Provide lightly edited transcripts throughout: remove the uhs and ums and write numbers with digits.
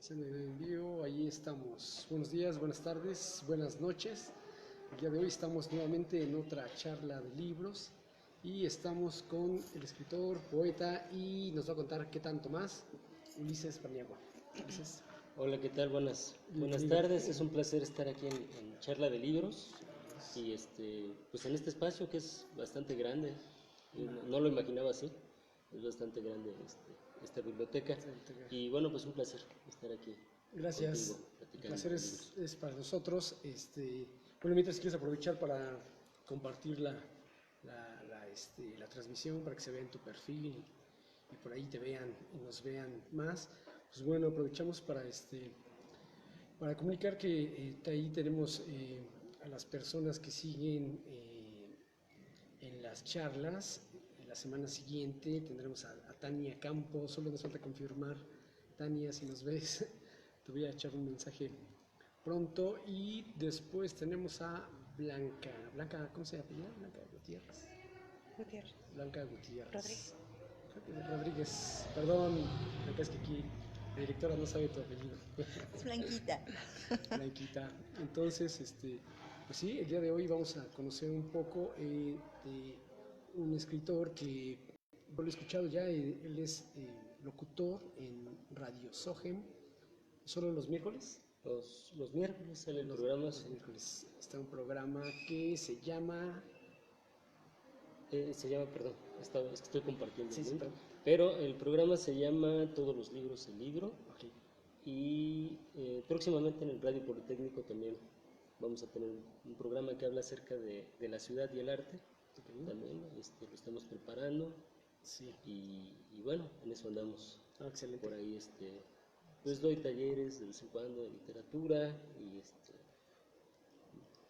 Iniciando el envío, ahí estamos. Buenos días, buenas tardes, buenas noches. El día de hoy estamos nuevamente en otra charla de libros y estamos con el escritor, poeta y nos va a contar qué tanto más, Ulises Paniagua. Ulises. Hola, ¿qué tal? Buenas tardes. Es un placer estar aquí en Charla de Libros y pues en este espacio que es bastante grande. No lo imaginaba así. Es bastante grande esta biblioteca. Y bueno, pues un placer estar aquí. Gracias. Contigo, El placer es para nosotros. Bueno, mientras quieres aprovechar para compartir la transmisión para que se vea en tu perfil y por ahí te vean y nos vean más. Pues bueno, aprovechamos para comunicar que ahí tenemos a las personas que siguen en las charlas. En la semana siguiente tendremos a Tania Campos, solo nos falta confirmar, Tania, si nos ves, te voy a echar un mensaje pronto. Y después tenemos a Blanca, ¿cómo se llama? Blanca Gutiérrez. Blanca Gutiérrez. Rodríguez, perdón, Blanca, es que aquí la directora no sabe tu apellido. Es Blanquita. Blanquita. Entonces, pues sí, el día de hoy vamos a conocer un poco de un escritor que yo lo he escuchado ya. Él es locutor en Radio Sogem, solo los miércoles. Los miércoles sale el programa. Los miércoles está un programa que se llama... perdón, es que estoy compartiendo. Sí, sí, pero el programa se llama Todos los libros, el libro. Okay. Y próximamente en el Radio Politécnico también vamos a tener un programa que habla acerca de la ciudad y el arte. Okay. También lo estamos preparando. Sí. Y bueno, en eso andamos. Excelente. Por ahí pues doy talleres de vez en cuando de literatura y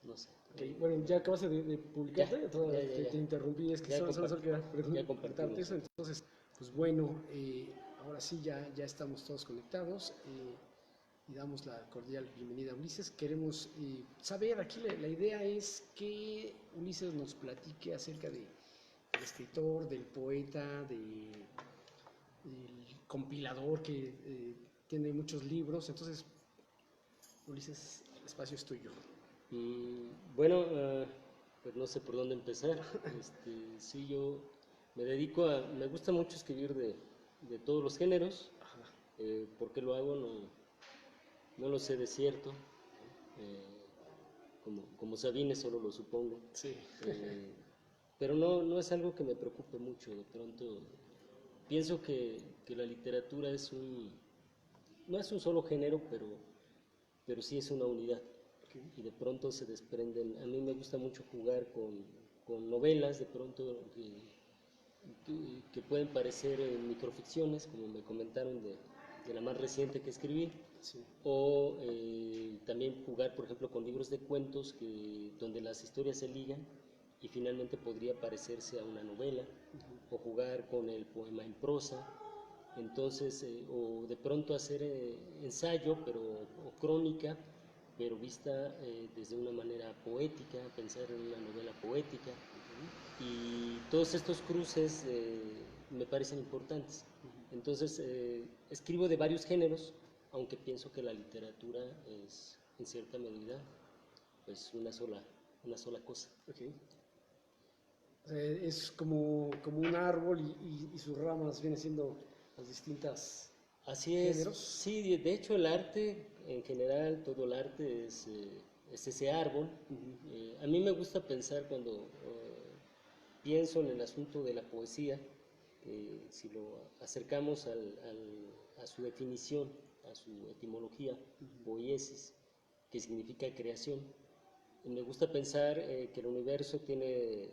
no sé. Okay. Bueno, ya acabas de publicarte, ya. Te interrumpí, es que solo quería preguntarte eso. Entonces, pues bueno, ahora sí ya estamos todos conectados y damos la cordial bienvenida a Ulises. Queremos saber, aquí la idea es que Ulises nos platique acerca del escritor, del poeta, del compilador que tiene muchos libros. Entonces, Ulises, el espacio es tuyo. Bueno, pues no sé por dónde empezar. Sí, yo me gusta mucho escribir de todos los géneros. ¿Por qué lo hago? No lo sé de cierto. Como Sabines, solo lo supongo. Sí. Pero no es algo que me preocupe mucho. De pronto pienso que la literatura no es un solo género, pero sí es una unidad. Okay. Y de pronto se desprenden. A mí me gusta mucho jugar con novelas, de pronto que pueden parecer microficciones, como me comentaron de la más reciente que escribí. Sí. O también jugar, por ejemplo, con libros de cuentos donde las historias se ligan y finalmente podría parecerse a una novela. O jugar con el poema en prosa. Entonces, o de pronto hacer ensayo o crónica, pero vista desde una manera poética, pensar en una novela poética. Y todos estos cruces me parecen importantes. Entonces, escribo de varios géneros, aunque pienso que la literatura es, en cierta medida, pues una sola cosa. Okay. Es como un árbol y sus ramas vienen siendo las distintas géneros. Sí, de hecho el arte en general, todo el arte es ese árbol. A mí me gusta pensar cuando pienso en el asunto de la poesía, si lo acercamos a su definición, a su etimología, poiesis, que significa creación. Me gusta pensar que el universo tiene,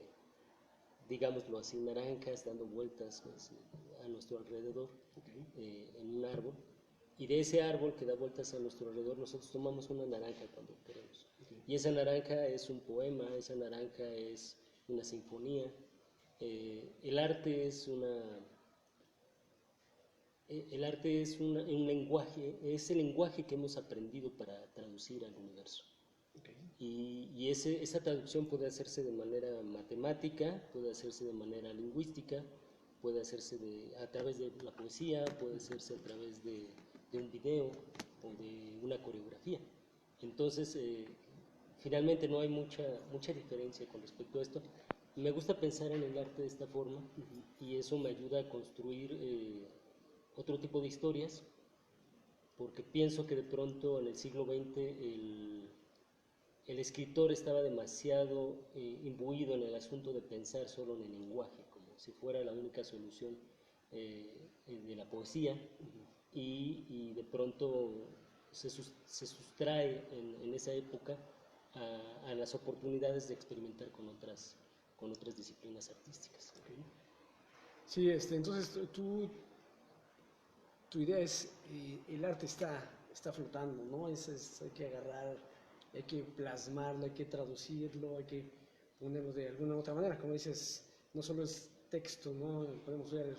digámoslo así, naranjas dando vueltas a nuestro alrededor. Okay. En un árbol, y de ese árbol que da vueltas a nuestro alrededor nosotros tomamos una naranja cuando queremos. Okay. Y esa naranja es un poema, esa naranja es una sinfonía. El arte es un lenguaje, es el lenguaje que hemos aprendido para traducir al universo. Okay. Y esa traducción puede hacerse de manera matemática, puede hacerse de manera lingüística, puede hacerse a través de la poesía, puede hacerse a través de un video, o de una coreografía. Entonces, finalmente no hay mucha diferencia con respecto a esto. Me gusta pensar en el arte de esta forma y eso me ayuda a construir otro tipo de historias, porque pienso que de pronto en el siglo XX el escritor estaba demasiado imbuido en el asunto de pensar solo en el lenguaje, como si fuera la única solución de la poesía, y de pronto se sustrae en esa época a las oportunidades de experimentar con otras disciplinas artísticas. Okay. Sí, entonces tu idea es, el arte está flotando, ¿no? Hay que agarrar, hay que plasmarlo, hay que traducirlo, hay que ponerlo de alguna otra manera. Como dices, no solo es texto, ¿no? Podemos ver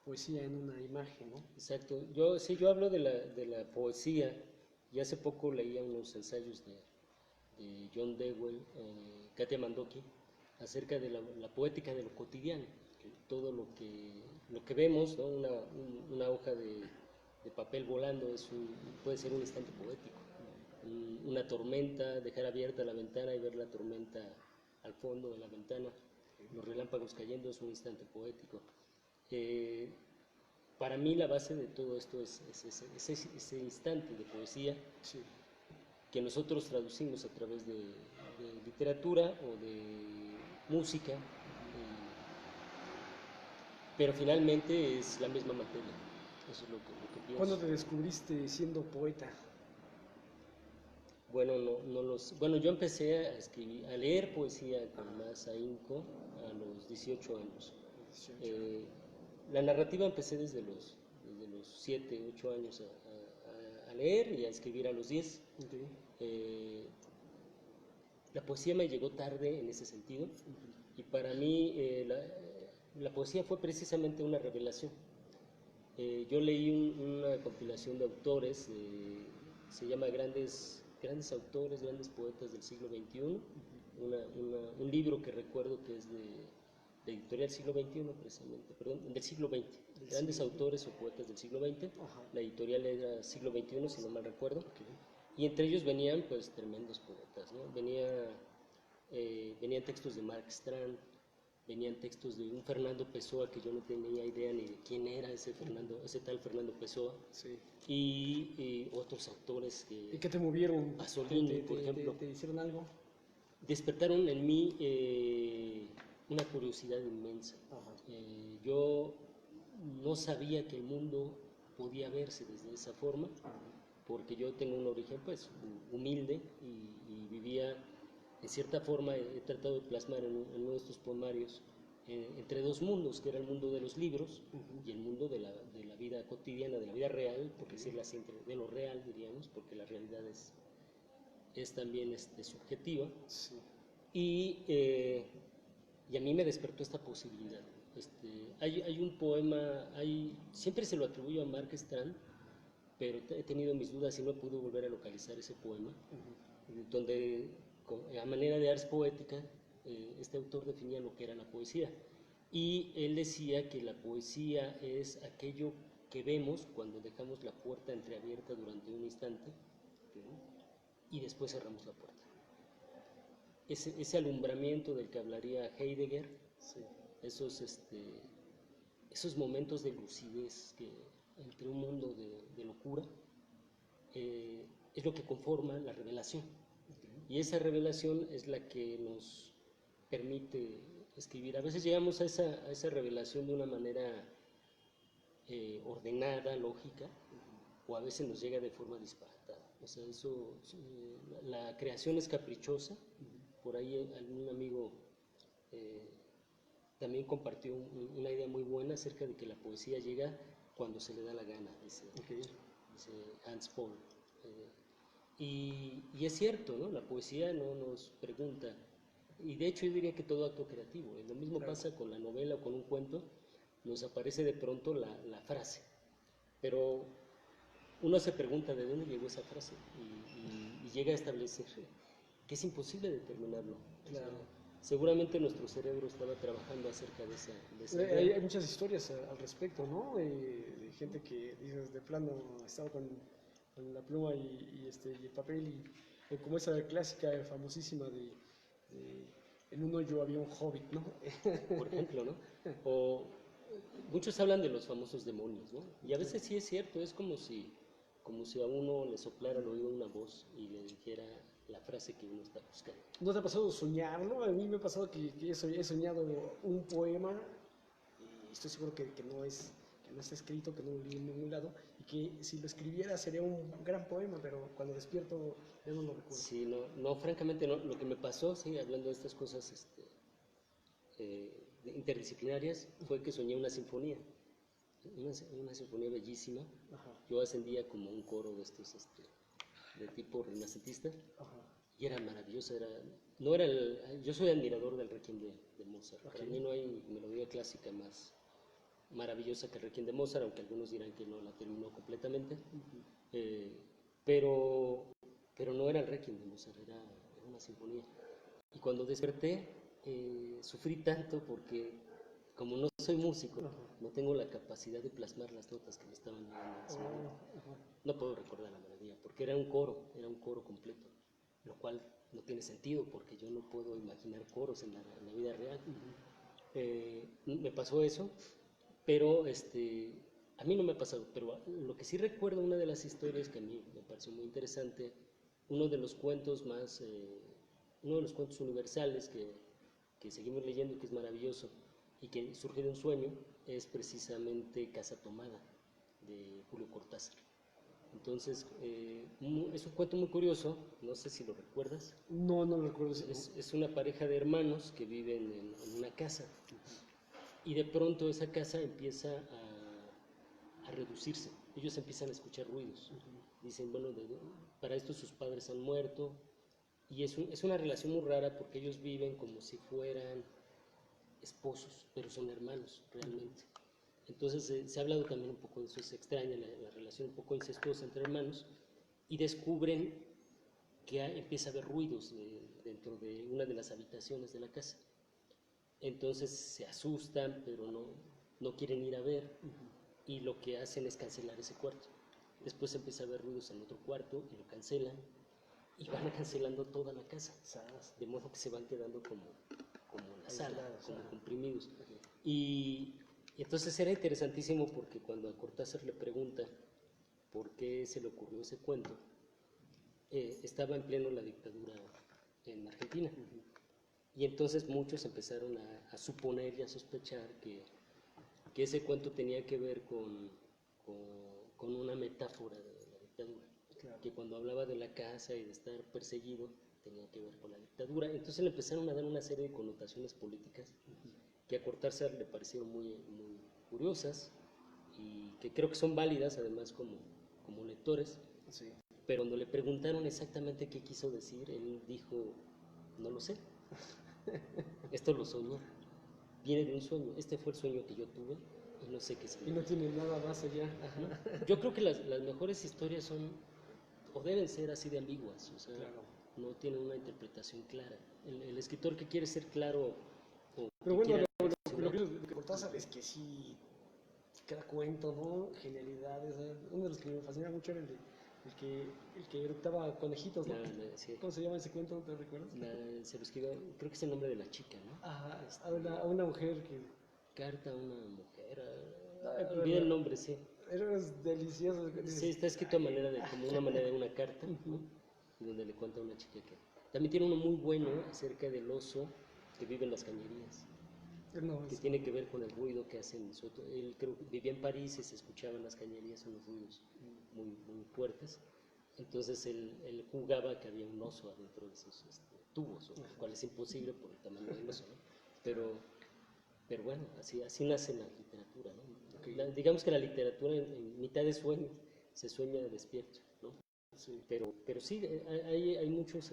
poesía en una imagen, ¿no? Exacto. Yo hablo de la poesía, y hace poco leía unos ensayos de John Dewey, Katia Mandoki, acerca de la poética de lo cotidiano, todo lo que vemos, ¿no? Una hoja de papel volando puede ser un instante poético, una tormenta, dejar abierta la ventana y ver la tormenta al fondo de la ventana, los relámpagos cayendo es un instante poético. Para mí la base de todo esto es ese instante de poesía, sí, que nosotros traducimos a través de literatura o de música, pero finalmente es la misma materia. Eso es lo que pienso. ¿Cuándo te descubriste siendo poeta? Bueno, bueno, yo empecé a leer poesía con más ahínco a los 18 años. 18. La narrativa empecé desde los 7, 8 años a leer y a escribir a los 10. Okay. La poesía me llegó tarde en ese sentido, y para mí la poesía fue precisamente una revelación. Yo leí una compilación de autores, se llama Grandes autores, grandes poetas del siglo XXI, un libro que recuerdo que es de editorial siglo XXI, precisamente, perdón, del siglo XX, grandes autores o poetas del siglo XX. Ajá. La editorial era siglo XXI, si no mal recuerdo. Okay. Y entre ellos venían pues tremendos poetas, ¿no? Venían textos de Mark Strand, venían textos de un Fernando Pessoa que yo no tenía idea ni de quién era ese tal Fernando Pessoa. Sí. Y otros autores que... ¿Y qué te movieron? Pasolini, por ejemplo. ¿Te hicieron algo? Despertaron en mí una curiosidad inmensa. Yo no sabía que el mundo podía verse desde esa forma, porque yo tengo un origen pues humilde y vivía, en cierta forma he tratado de plasmar en uno de estos poemarios entre dos mundos, que era el mundo de los libros y el mundo de la vida cotidiana, de la vida real, por decirlo así, de lo real diríamos, porque la realidad es también subjetiva. Sí. Y a mí me despertó esta posibilidad. Hay un poema, siempre se lo atribuyo a Mark Strand, pero he tenido mis dudas y no pude volver a localizar ese poema, donde a manera de ars poética este autor definía lo que era la poesía, y él decía que la poesía es aquello que vemos cuando dejamos la puerta entreabierta durante un instante y después cerramos la puerta. Ese alumbramiento del que hablaría Heidegger, sí. Esos momentos de lucidez entre un mundo de locura, es lo que conforma la revelación. Y esa revelación es la que nos permite escribir. A veces llegamos a esa revelación de una manera ordenada, lógica, o a veces nos llega de forma disparatada. O sea, la creación es caprichosa. Por ahí algún amigo también compartió una idea muy buena acerca de que la poesía llega cuando se le da la gana, dice Hans Paul. Y es cierto, ¿no? La poesía no nos pregunta, y de hecho yo diría que todo acto creativo, lo mismo claro. Pasa con la novela o con un cuento, nos aparece de pronto la frase, pero uno se pregunta de dónde llegó esa frase y llega a establecer que es imposible determinarlo. Claro. O sea, seguramente nuestro cerebro estaba trabajando acerca de esa idea. Hay muchas historias al respecto, ¿no? De gente que, dices, de plano, estaba con con la pluma y el papel, y como esa clásica, famosísima en un hoyo había un hobbit, ¿no? por ejemplo, ¿no? O muchos hablan de los famosos demonios, ¿no? Y a veces sí es cierto, es como si a uno le soplara al oído una voz y le dijera la frase que uno está buscando. ¿No te ha pasado soñarlo? A mí me ha pasado que he soñado un poema y estoy seguro que no está escrito, que no lo leí en ningún lado, y que si lo escribiera sería un gran poema, pero cuando despierto ya no lo recuerdo. Sí, no, francamente no. Lo que me pasó, sí, hablando de estas cosas interdisciplinarias, fue que soñé una sinfonía, una sinfonía bellísima. Ajá, Yo ascendía como un coro de estos, de tipo renacentista, ajá. y era maravillosa. No era yo soy admirador del Requiem de Mozart. Ok. Para mí no hay melodía clásica más maravillosa que el Requiem de Mozart, aunque algunos dirán que no la terminó completamente. Eh, pero, pero no era el Requiem de Mozart, era una sinfonía. Y cuando desperté, sufrí tanto porque, como no soy músico, Ajá. no tengo la capacidad de plasmar las notas que me estaban llegando en ese momento. Ajá. No puedo recordar la melodía, porque era un coro completo, lo cual no tiene sentido, porque yo no puedo imaginar coros en la vida real. Me pasó eso, pero a mí no me ha pasado, pero lo que sí recuerdo, una de las historias que a mí me pareció muy interesante, uno de los cuentos más, uno de los cuentos universales que seguimos leyendo y que es maravilloso y que surge de un sueño, es precisamente Casa Tomada, de Julio Cortázar. Entonces, es un cuento muy curioso, no sé si lo recuerdas. No, no lo recuerdo. Es una pareja de hermanos que viven en una casa y de pronto esa casa empieza a reducirse. Ellos empiezan a escuchar ruidos. Dicen, bueno, para esto sus padres han muerto. Y es una relación muy rara porque ellos viven como si fueran esposos, pero son hermanos realmente. Entonces se ha hablado también un poco de eso, es extraña la relación un poco incestuosa entre hermanos, y descubren que empieza a haber ruidos dentro de una de las habitaciones de la casa. Entonces se asustan, pero no quieren ir a ver, y lo que hacen es cancelar ese cuarto. Después empieza a haber ruidos en otro cuarto y lo cancelan, y van cancelando toda la casa, de modo que se van quedando como en la sala, como comprimidos. Y entonces era interesantísimo porque cuando a Cortázar le pregunta por qué se le ocurrió ese cuento, estaba en pleno la dictadura en Argentina. Y entonces muchos empezaron a suponer y a sospechar que ese cuento tenía que ver con una metáfora de la dictadura. Claro. Que cuando hablaba de la casa y de estar perseguido, tenía que ver con la dictadura. Entonces le empezaron a dar una serie de connotaciones políticas que a Cortázar le parecieron muy, muy curiosas y que creo que son válidas además como lectores. Sí. Pero cuando le preguntaron exactamente qué quiso decir, él dijo, no lo sé. Esto lo soñé, viene de un sueño, este fue el sueño que yo tuve y no sé qué significa. Y no tiene nada más allá. Ajá. Yo creo que las mejores historias son, o deben ser así de ambiguas, o sea, claro, no tienen una interpretación clara. El escritor que quiere ser claro o pero que bueno, quiera lo que Cortázar es que sí, cada cuento, ¿no? Genialidades. Uno de los que me fascina mucho era el que eructaba conejitos, ¿no? Sí. ¿Cómo se llama ese cuento? ¿Te recuerdas? Se lo escribió, creo que es el nombre de la chica, ¿no? Ajá, a una mujer que... Carta a una mujer, olvidé el nombre, sí. Era delicioso. Sí, está escrito como una manera de una carta, ¿no? Y donde le cuenta a una chica que... También tiene uno muy bueno acerca del oso que vive en las cañerías, que tiene que ver con el ruido que hacen. Él creo que vivía en París y se escuchaban las cañerías unos ruidos muy, muy fuertes. Entonces él jugaba que había un oso adentro de esos tubos, lo cual es imposible por el tamaño del oso, ¿no? Pero bueno, así nace la literatura, ¿no? Okay. Digamos que la literatura en mitad de sueño se sueña despierto, ¿no? Sí. Pero sí, hay muchos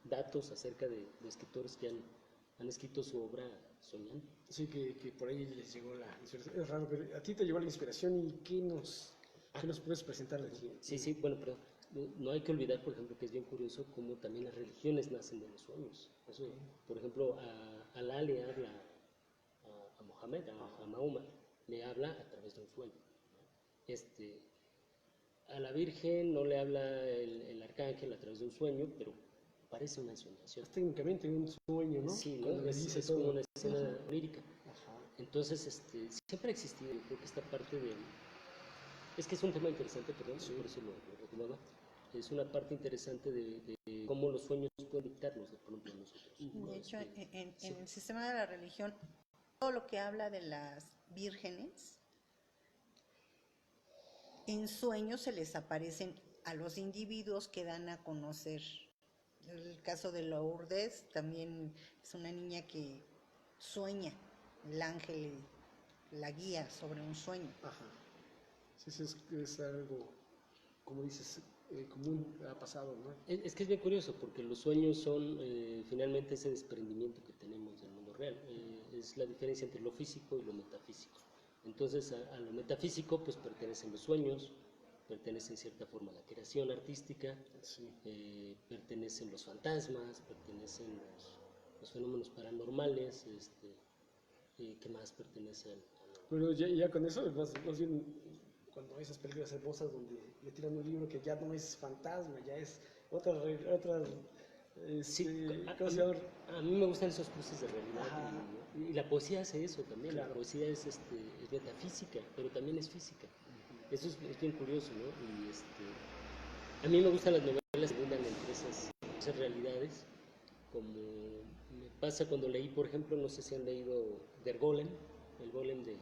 datos acerca de escritores que han escrito su obra soñando. Sí, que por ahí les llegó la inspiración. Es raro, pero a ti te llegó la inspiración y ¿qué nos puedes presentar de ti? Sí, bueno, pero no hay que olvidar, por ejemplo, que es bien curioso cómo también las religiones nacen de los sueños. Eso, por ejemplo, a Alá le habla a Mohammed, a Mahoma, le habla a través de un sueño. a la Virgen no le habla el arcángel a través de un sueño, pero parece una ensoñación. Es técnicamente un sueño, ¿no? Sí, ¿no? Cuando le dice Es todo. como una escena lírica. Ajá. Entonces, siempre ha existido, yo creo que esta parte de... Es que es un tema interesante, perdón, Sí. por eso lo retomaba. Es una parte interesante de cómo los sueños pueden dictarnos de pronto a nosotros. De hecho, en el sistema de la religión, todo lo que habla de las vírgenes, en sueños se les aparecen a los individuos que dan a conocer. El caso de Lourdes también es una niña que sueña, el ángel la guía sobre un sueño. Ajá. Sí, sí, es algo, como dices, común, ha pasado, ¿no? Es que es bien curioso, porque los sueños son finalmente ese desprendimiento que tenemos del mundo real. Es la diferencia entre lo físico y lo metafísico. Entonces, a lo metafísico pues pertenecen los sueños, pertenece en cierta forma la creación artística, Sí. pertenecen los fantasmas, pertenecen los fenómenos paranormales, ¿qué más pertenece al... Pero ya con eso, más bien, cuando esas películas hermosas donde le tiran un libro que ya no es fantasma, ya es otra Sí, ¿cómo se llama? a mí me gustan esos cruces de realidad Ajá. y la poesía hace eso también. Claro. La poesía es metafísica, pero también es física. Eso es bien curioso, ¿no? Y a mí me gustan las novelas que abundan entre esas realidades, como me pasa cuando leí, por ejemplo, no sé si han leído Der Golem, el Golem de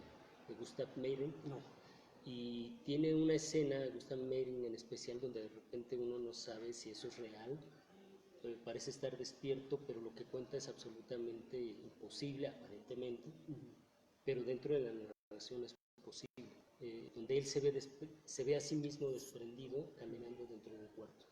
Gustav Meyrink. No. Y tiene una escena, Gustav Meyrink en especial, donde de repente uno no sabe si eso es real. Parece estar despierto, pero lo que cuenta es absolutamente imposible, aparentemente, pero dentro de la narración es posible, donde él se ve a sí mismo desprendido caminando dentro de un cuarto.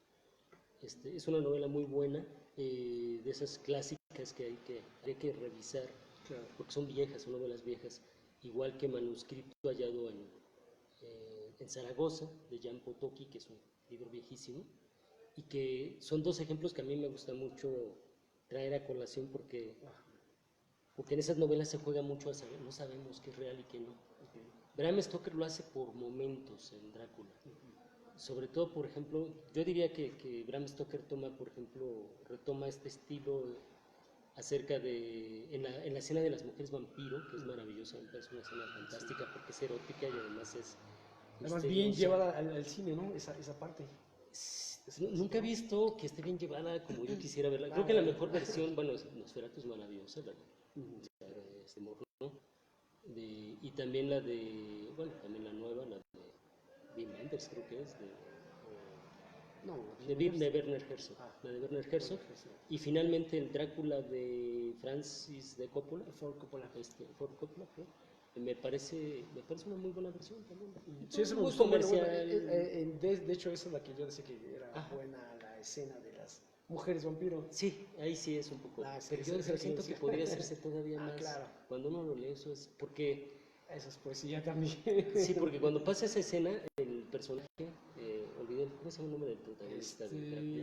Es una novela muy buena, de esas clásicas que hay que revisar, Claro. porque son viejas, son novelas viejas, igual que Manuscrito hallado en Zaragoza, de Jan Potocki, que es un libro viejísimo, y que son dos ejemplos que a mí me gusta mucho traer a colación porque en esas novelas se juega mucho a saber, no sabemos qué es real y qué no. Bram Stoker lo hace por momentos en Drácula. Sobre todo, por ejemplo, yo diría que Bram Stoker retoma este estilo acerca de, en la escena de las mujeres vampiro, que es maravillosa, me parece una escena fantástica porque es erótica y además es Además, bien llevada al cine, ¿no? Esa parte. Nunca he visto que esté bien llevada como yo quisiera verla. Creo que la mejor versión, bueno, Nosferatu es maravillosa, la de Morro, y también también la nueva, la de Wim Wenders, creo que es, de Werner Herzog, la de Werner Herzog, y finalmente el Drácula de Francis de Coppola, Ford Coppola, creo. Me parece una muy buena versión también. Sí, eso me muy gustó. comercial. De hecho, esa es la que yo decía que era buena, la escena de las mujeres vampiro. Sí, ahí sí es un poco. Sí, pero yo siento que podría hacerse todavía más. Claro. Cuando uno lo lee, eso es porque. Eso es poesía también. Sí, porque cuando pasa esa escena, el personaje, olvidé, ¿cómo se llama el nombre del protagonista de Drácula?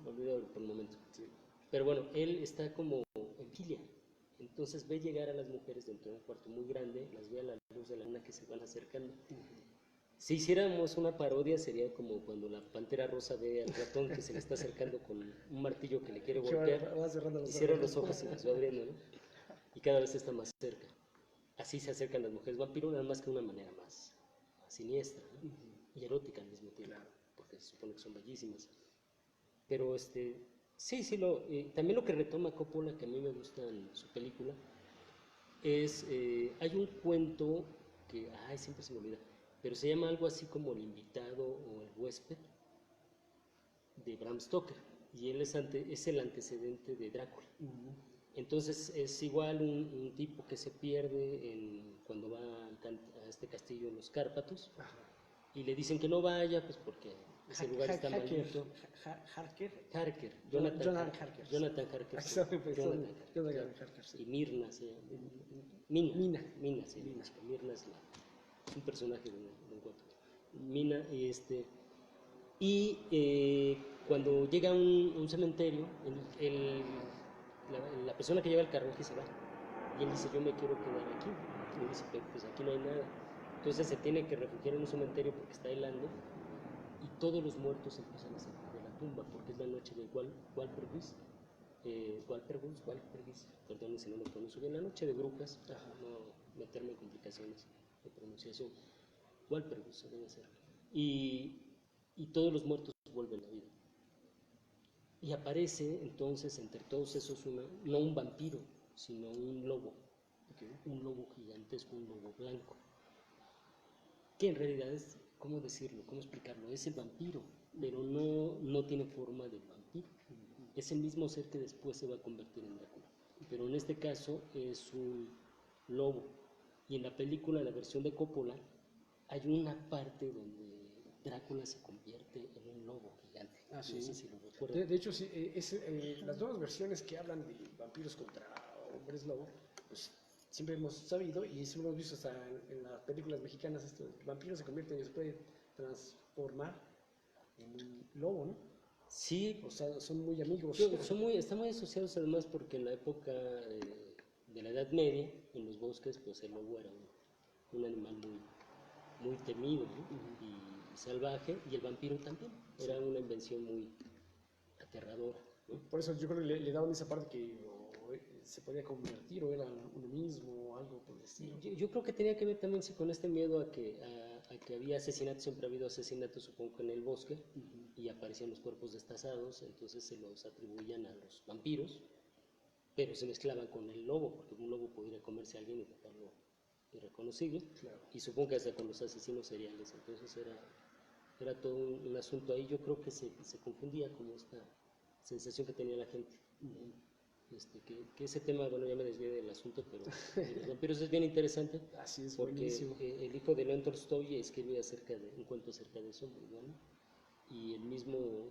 Olvidé por un momento. Sí. Pero bueno, él está como en filia. Entonces ve llegar a las mujeres dentro de un cuarto muy grande, las ve a la luz de la luna que se van acercando. Si hiciéramos una parodia, sería como cuando la pantera rosa ve al ratón que se le está acercando con un martillo que le quiere golpear, y cierra los ojos y las va abriendo, ¿no? Y cada vez está más cerca. Así se acercan las mujeres vampiro, nada más que de una manera más siniestra, ¿no? Y erótica al mismo tiempo, porque se supone que son bellísimas. Pero sí, también lo que retoma Coppola, que a mí me gusta en su película, es, hay un cuento que, siempre se me olvida, pero se llama algo así como El invitado o El huésped, de Bram Stoker, y él es el antecedente de Drácula. Entonces es igual un tipo que se pierde cuando va a este castillo en los Cárpatos, y le dicen que no vaya, pues porque ese lugar está maldito. Harker. Jonathan Harker. Y Mirna se llama. Mina se llama. Mirna es un personaje de un cuento. Mina, cuando llega a un cementerio, la persona que lleva el carruaje se va. Y él dice, yo me quiero quedar aquí. Y él dice, pero pues aquí no hay nada. Entonces se tiene que refugiar en un cementerio porque está helando y todos los muertos empiezan a salir de la tumba porque es la noche de Walpurgis. Walpurgis, perdón si no lo pronuncio bien, la noche de brujas, para no meterme en complicaciones de pronunciación. Walpurgis debe ser. Y todos los muertos vuelven a la vida. Y aparece entonces entre todos esos no un vampiro, sino un lobo. Un lobo gigantesco, un lobo blanco. Que en realidad es, ¿cómo decirlo? ¿Cómo explicarlo? Es el vampiro, pero no tiene forma del vampiro. Es el mismo ser que después se va a convertir en Drácula. Pero en este caso es un lobo. Y en la película, la versión de Coppola, hay una parte donde Drácula se convierte en un lobo gigante. Ah, sí. No sé si lo recuerdan. De hecho, sí, las nuevas versiones que hablan de vampiros contra hombres lobo, pues siempre hemos sabido y siempre hemos visto hasta en las películas mexicanas esto, el vampiro se convierte y se puede transformar en un lobo, ¿no? Sí, O sea, son muy amigos. están muy asociados además porque en la época de la Edad Media, en los bosques, pues el lobo era un animal muy temido, ¿no? Y salvaje, y el vampiro también, era una invención muy aterradora, ¿no? Por eso yo creo que le daban esa parte que se podía convertir o era uno mismo o algo por el estilo. Yo creo que tenía que ver también sí, con este miedo a que había asesinatos, siempre ha habido asesinatos, supongo que en el bosque, y aparecían los cuerpos destazados, entonces se los atribuían a los vampiros, pero se mezclaban con el lobo, porque un lobo podría comerse a alguien y dejarlo irreconocible, Claro. y supongo que hasta con los asesinos seriales, entonces era todo un asunto ahí, yo creo que se confundía como esta sensación que tenía la gente. Que ese tema, bueno, ya me desvié del asunto, pero los vampiros es bien interesante. Así es, porque buenísimo. el hijo de León Tolstoy escribe un cuento acerca de eso, muy bueno. Y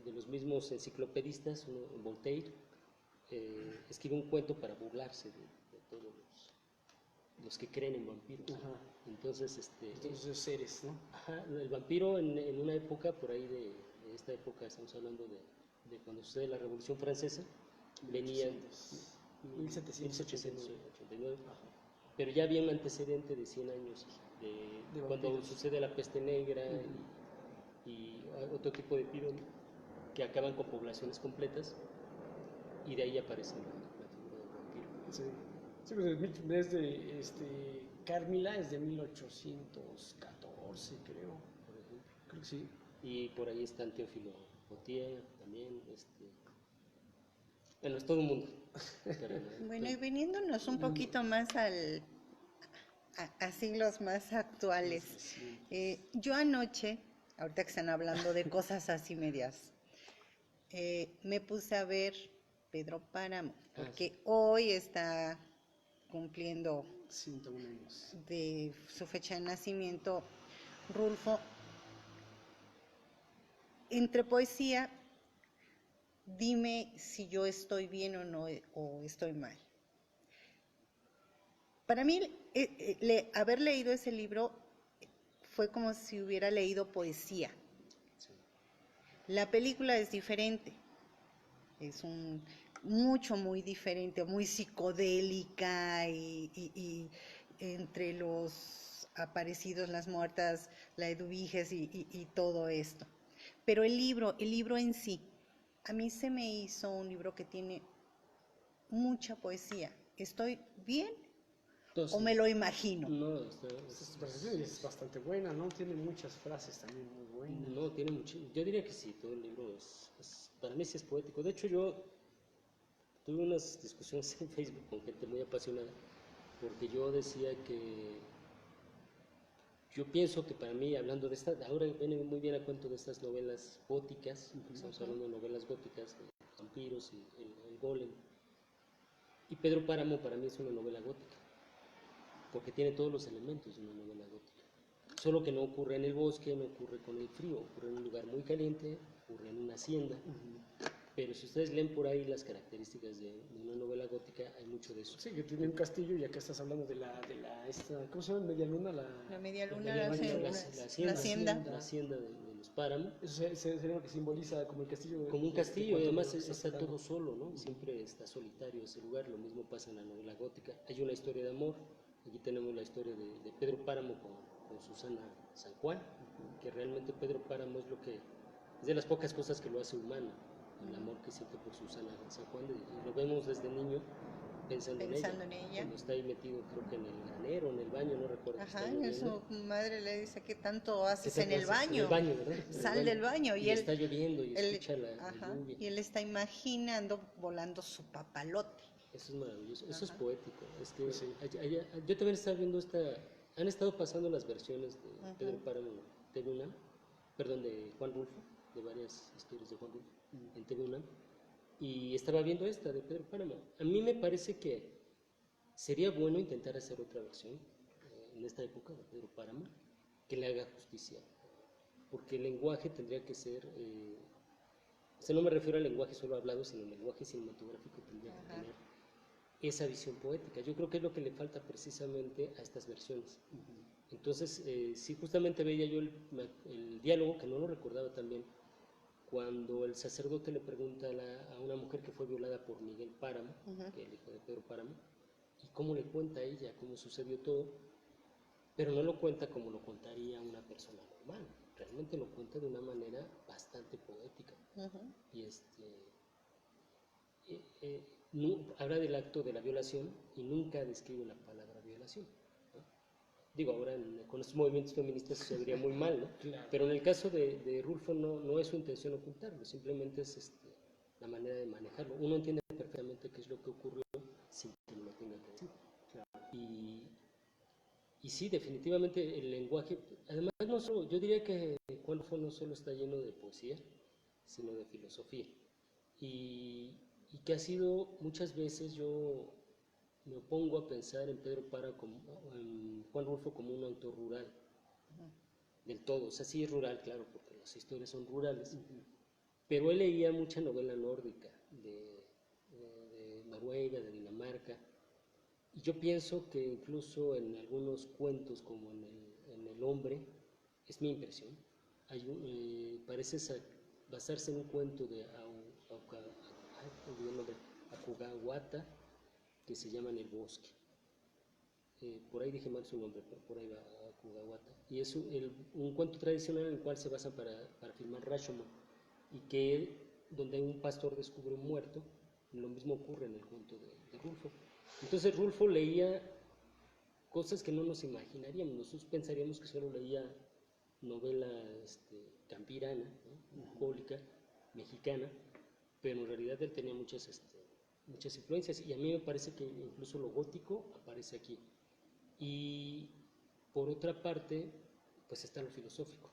de los mismos enciclopedistas, Voltaire, escribe un cuento para burlarse de todos los que creen en vampiros. Ajá. Entonces, Todos esos seres, ¿no? ajá, el vampiro en una época, por ahí de esta época, estamos hablando de cuando sucede la Revolución Francesa, venía 1789, pero ya había un antecedente de 100 años de cuando vampiros. sucede la peste negra y otro tipo de epidemia que acaban con poblaciones completas y de ahí aparece la figura del vampiro. Sí, sí, pues Carmila es de 1814, creo. Por ejemplo. Creo que sí. Y por ahí está Teófilo Gautier también. Bueno, es todo un mundo. Bueno, y viniéndonos un poquito más a siglos más actuales. Yo anoche, ahorita que están hablando de cosas así medias, me puse a ver Pedro Páramo, porque hoy está cumpliendo 101 años. de su fecha de nacimiento Rulfo. Entre poesía, dime si yo estoy bien o no, o estoy mal. Para mí, haber leído ese libro fue como si hubiera leído poesía. Sí. La película es diferente, es muy diferente, muy psicodélica y entre los aparecidos, las muertas, la Eduviges y todo esto. Pero el libro en sí, a mí se me hizo un libro que tiene mucha poesía. ¿Estoy bien o me lo imagino? No, Esta percepción es bastante buena, ¿no? Tiene muchas frases también muy buenas. no, tiene mucho. Yo diría que sí, todo el libro para mí sí es poético. De hecho, yo tuve unas discusiones en Facebook con gente muy apasionada, porque yo decía que yo pienso que para mí, hablando de ahora viene muy bien a cuento de estas novelas góticas, estamos hablando de novelas góticas, de vampiros y el golem. Y Pedro Páramo para mí es una novela gótica, porque tiene todos los elementos de una novela gótica. Solo que no ocurre en el bosque, no ocurre con el frío, ocurre en un lugar muy caliente, ocurre en una hacienda. Pero si ustedes leen por ahí las características de una novela gótica, hay mucho de eso. Sí, que tiene un castillo y acá estás hablando de ¿cómo se llama? ¿Media Luna? La media luna, La hacienda. La hacienda de los Páramo. Eso sería lo que simboliza como el castillo. Como un castillo, y además está todo todo solo, ¿no? Siempre está solitario ese lugar, lo mismo pasa en la novela gótica. Hay una historia de amor, aquí tenemos la historia de Pedro Páramo con Susana San Juan, que realmente Pedro Páramo es de las pocas cosas que lo hace humano, el amor que siente por Susana San Juan, y lo vemos desde niño pensando en ella, cuando está ahí metido, creo que en el granero, en el baño, no recuerdo. Ajá, y su madre le dice, ¿qué tanto haces ¿Qué en el baño? En el baño, ¿verdad? Sal del baño. Y él está lloviendo y escucha la lluvia. Y él está imaginando volando su papalote. Eso es maravilloso, eso es poético. Es que yo también estaba viendo han estado pasando las versiones de Pedro Páramo en TV UNAM, perdón, de Juan Rulfo, de varias historias de Juan Rulfo en TV UNAM, y estaba viendo esta de Pedro Páramo. A mí me parece que sería bueno intentar hacer otra versión en esta época de Pedro Páramo que le haga justicia, porque el lenguaje tendría que ser, o sea, no me refiero al lenguaje solo hablado, sino el lenguaje cinematográfico tendría que tener esa visión poética. Yo creo que es lo que le falta precisamente a estas versiones. Entonces, sí, justamente veía yo el diálogo, que no lo recordaba también, cuando el sacerdote le pregunta a una mujer que fue violada por Miguel Páramo, que es el hijo de Pedro Páramo, y cómo le cuenta a ella cómo sucedió todo, pero no lo cuenta como lo contaría una persona normal, realmente lo cuenta de una manera bastante poética. Y habla del acto de la violación y nunca describe la palabra violación, ¿no? Digo, ahora con estos movimientos feministas se vería muy mal, ¿no? Claro. Pero en el caso de Rulfo no es su intención ocultarlo, simplemente es la manera de manejarlo. Uno entiende perfectamente qué es lo que ocurrió sin que lo tenga que decir. Claro. Y sí, definitivamente el lenguaje, además no solo, yo diría que Juan Rulfo no solo está lleno de poesía, sino de filosofía. Y que ha sido, muchas veces yo me opongo a pensar en Pedro Páramo, en Juan Rulfo como un autor rural, del todo. O sea, sí es rural, claro, porque las historias son rurales, pero él leía mucha novela nórdica, de Noruega, de Dinamarca, y yo pienso que incluso en algunos cuentos, como en El Hombre, es mi impresión, parece basarse en un cuento de Akugahuata, que se llama En el bosque. Por ahí dije mal su nombre, pero por ahí va Akugahuata. Y es un cuento tradicional en el cual se basan para filmar Rashomon, y donde un pastor descubre un muerto. Lo mismo ocurre en el cuento de Rulfo. Entonces Rulfo leía cosas que no nos imaginaríamos. Nosotros pensaríamos que solo leía novela campirana, ¿no? Bucólica, mexicana, pero en realidad él tenía muchas influencias, y a mí me parece que incluso lo gótico aparece aquí. Y por otra parte, pues está lo filosófico.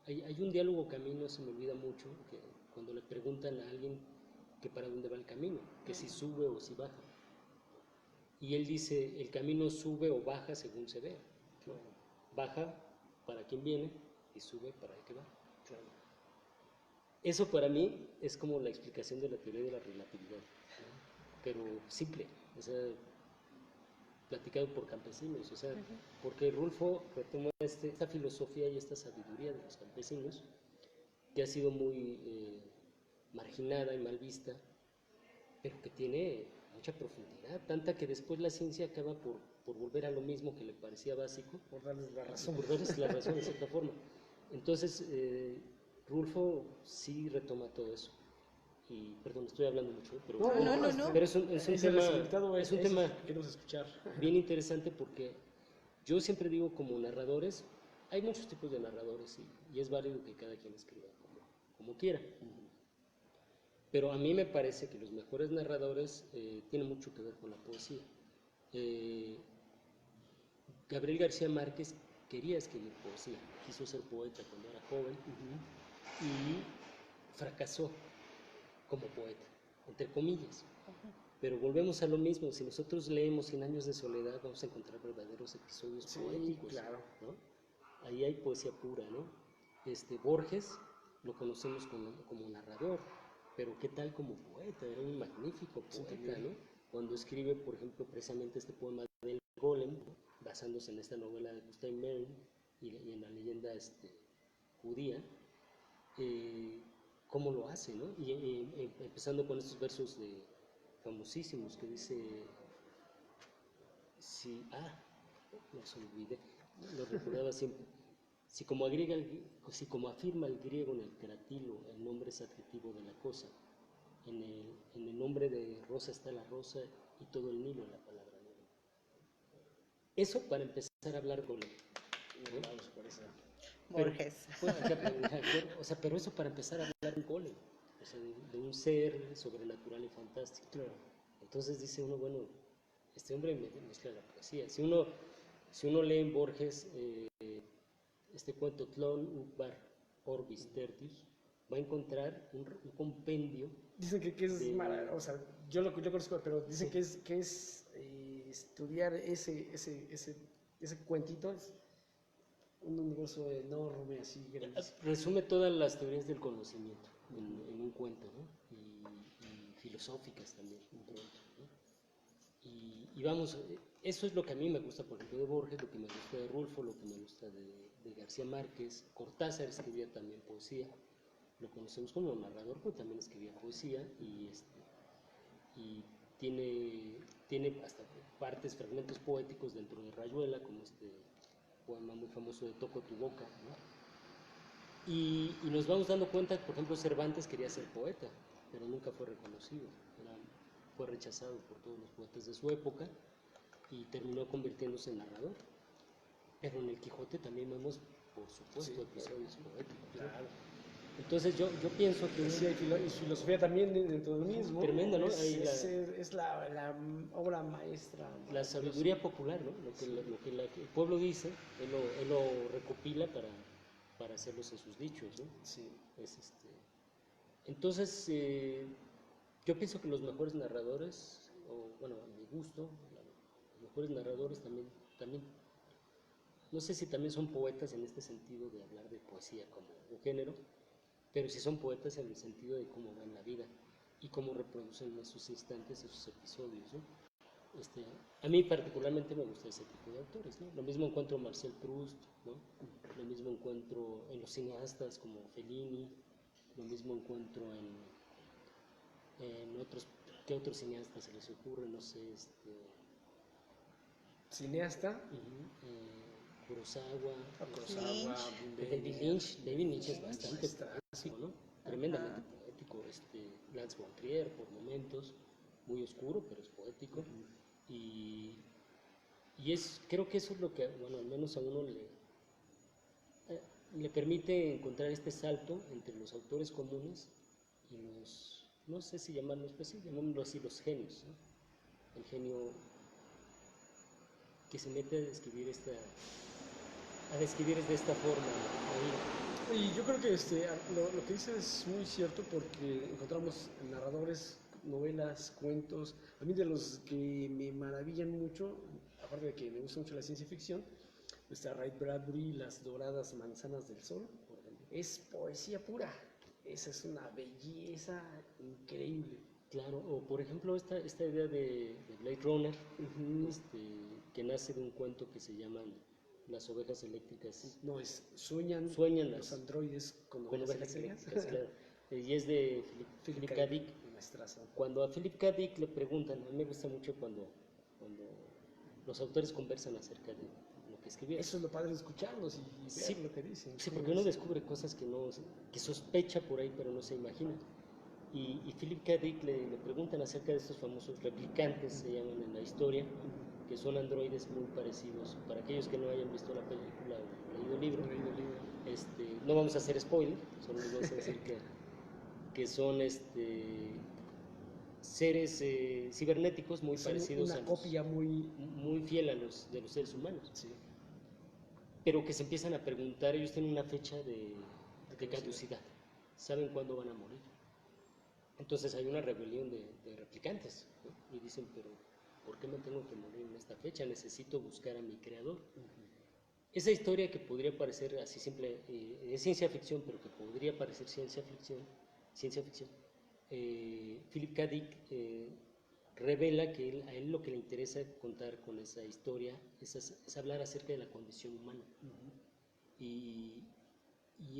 Hay un diálogo que a mí no se me olvida mucho, que cuando le preguntan a alguien que para dónde va el camino, que si sube o si baja. Y él dice, el camino sube o baja según se vea. Claro. Baja para quien viene y sube para el que va. Claro. Eso para mí es como la explicación de la teoría de la relatividad, ¿no? Pero simple, o sea, platicado por campesinos, o sea, porque Rulfo retoma esta filosofía y esta sabiduría de los campesinos, que ha sido muy marginada y mal vista, pero que tiene mucha profundidad, tanta que después la ciencia acaba por volver a lo mismo que le parecía básico. Por darles la razón. Por darles la razón, de cierta forma. Entonces, Rulfo sí retoma todo eso. Y, perdón, estoy hablando mucho, pero, no. Pero es un tema que queremos escuchar. Bien interesante, porque yo siempre digo, como narradores, hay muchos tipos de narradores, y es válido que cada quien escriba como quiera. Pero a mí me parece que los mejores narradores tienen mucho que ver con la poesía. Gabriel García Márquez quería escribir poesía, quiso ser poeta cuando era joven, y fracasó como poeta, entre comillas. Pero volvemos a lo mismo, si nosotros leemos 100 años de soledad, vamos a encontrar verdaderos episodios poéticos, claro, ¿no? Ahí hay poesía pura, ¿no? Borges lo conocemos como narrador, pero ¿qué tal como poeta? Era un magnífico poeta, ¿no? Cuando escribe, por ejemplo, precisamente este poema del Golem, ¿no? Basándose en esta novela de Gustav Meyrink y en la leyenda judía, cómo lo hace, ¿no? Y empezando con estos versos famosísimos que dice, no se olvide, Lo recordaba siempre. Si como afirma el griego en el cratilo, el nombre es adjetivo de la cosa, en el nombre de rosa está la rosa y todo el Nilo en la palabra Nilo. Eso para empezar a hablar con él. Vamos por eso. Borges. Pero eso para empezar a hablar en Golem, o sea, de un ser sobrenatural y fantástico. Claro. Entonces dice uno, bueno, este hombre mezcla la poesía. Si uno lee en Borges este cuento Tlon Uqbar Orbis Tertius, va a encontrar un compendio. Dicen que es maravilloso, o sea, yo conozco, pero dicen que es estudiar ese cuentito, es un universo enorme, así, grandísimo. Resume todas las teorías del conocimiento en un cuento, ¿no? Y filosóficas también, un pronto, ¿no? Y vamos, eso es lo que a mí me gusta, por ejemplo, de Borges, lo que me gusta de Rulfo, lo que me gusta de García Márquez. Cortázar escribía también poesía, lo conocemos como narrador, pero también escribía poesía y tiene hasta partes, fragmentos poéticos dentro de Rayuela, como este poema muy famoso de Toco tu boca, ¿no? Y nos vamos dando cuenta que, por ejemplo, Cervantes quería ser poeta, pero nunca fue reconocido, fue rechazado por todos los poetas de su época y terminó convirtiéndose en narrador. Pero en el Quijote también vemos, por supuesto, episodios poéticos. Claro. Entonces yo pienso que... Sí, y filosofía también dentro del mismo. Tremenda, ¿no? Es la obra maestra. La sabiduría popular, ¿no? Lo que el pueblo dice, él lo recopila para hacerlos en sus dichos, ¿no? Sí. Entonces, yo pienso que los mejores narradores, o bueno, a mi gusto, los mejores narradores también, no sé si también son poetas en este sentido de hablar de poesía como un género, pero sí son poetas en el sentido de cómo ven la vida y cómo reproducen esos instantes, esos episodios, ¿no? A mí particularmente me gusta ese tipo de autores, ¿no? Lo mismo encuentro en Marcel Proust, ¿no? Lo mismo encuentro en los cineastas como Fellini, lo mismo encuentro en otros, ¿qué otros cineastas se les ocurre? No sé, Cineasta. Kurosawa, Lynch. David Lynch es bastante poético, ¿no? Tremendamente poético, Lance von Trier por momentos, muy oscuro, pero es poético, y creo que eso es lo que, bueno, al menos a uno le permite encontrar este salto entre los autores comunes y los, no sé si llamarlos, pues sí, llamémoslo así, los genios, ¿no? El genio que se mete a describir de esta forma la vida. Y yo creo que lo que dices es muy cierto porque encontramos narradores, novelas, cuentos. A mí de los que me maravillan mucho, aparte de que me gusta mucho la ciencia ficción, está Ray Bradbury, Las Doradas Manzanas del Sol. Es poesía pura. Esa es una belleza increíble. Claro, o por ejemplo esta idea de Blade Runner, que nace de un cuento que se llaman Las ovejas eléctricas. No, sueñan los androides con ovejas eléctricas. Claro. Y es de Philip K. Dick. Cuando a Philip K. Dick le preguntan, a mí me gusta mucho cuando los autores conversan acerca de lo que escribieron. Eso es lo padre de escucharlos y ver lo que dicen. Sí, porque uno descubre cosas que sospecha por ahí, pero no se imagina. Y Philip K. Dick le preguntan acerca de estos famosos replicantes, se llaman en la historia, que son androides muy parecidos. Para aquellos que no hayan visto la película o leído el libro, no vamos a hacer spoiler, solo les vamos a decir que son seres cibernéticos muy parecidos una copia muy fiel a los de los seres humanos. Sí. Pero que se empiezan a preguntar, ellos tienen una fecha de caducidad, saben cuándo van a morir. Entonces hay una rebelión de replicantes, ¿no? Y dicen, pero ¿por qué me tengo que morir en esta fecha? Necesito buscar a mi creador. Esa historia que podría parecer así simple, es ciencia ficción, pero que podría parecer ciencia ficción, Philip K. Dick revela que a él lo que le interesa contar con esa historia es hablar acerca de la condición humana. Y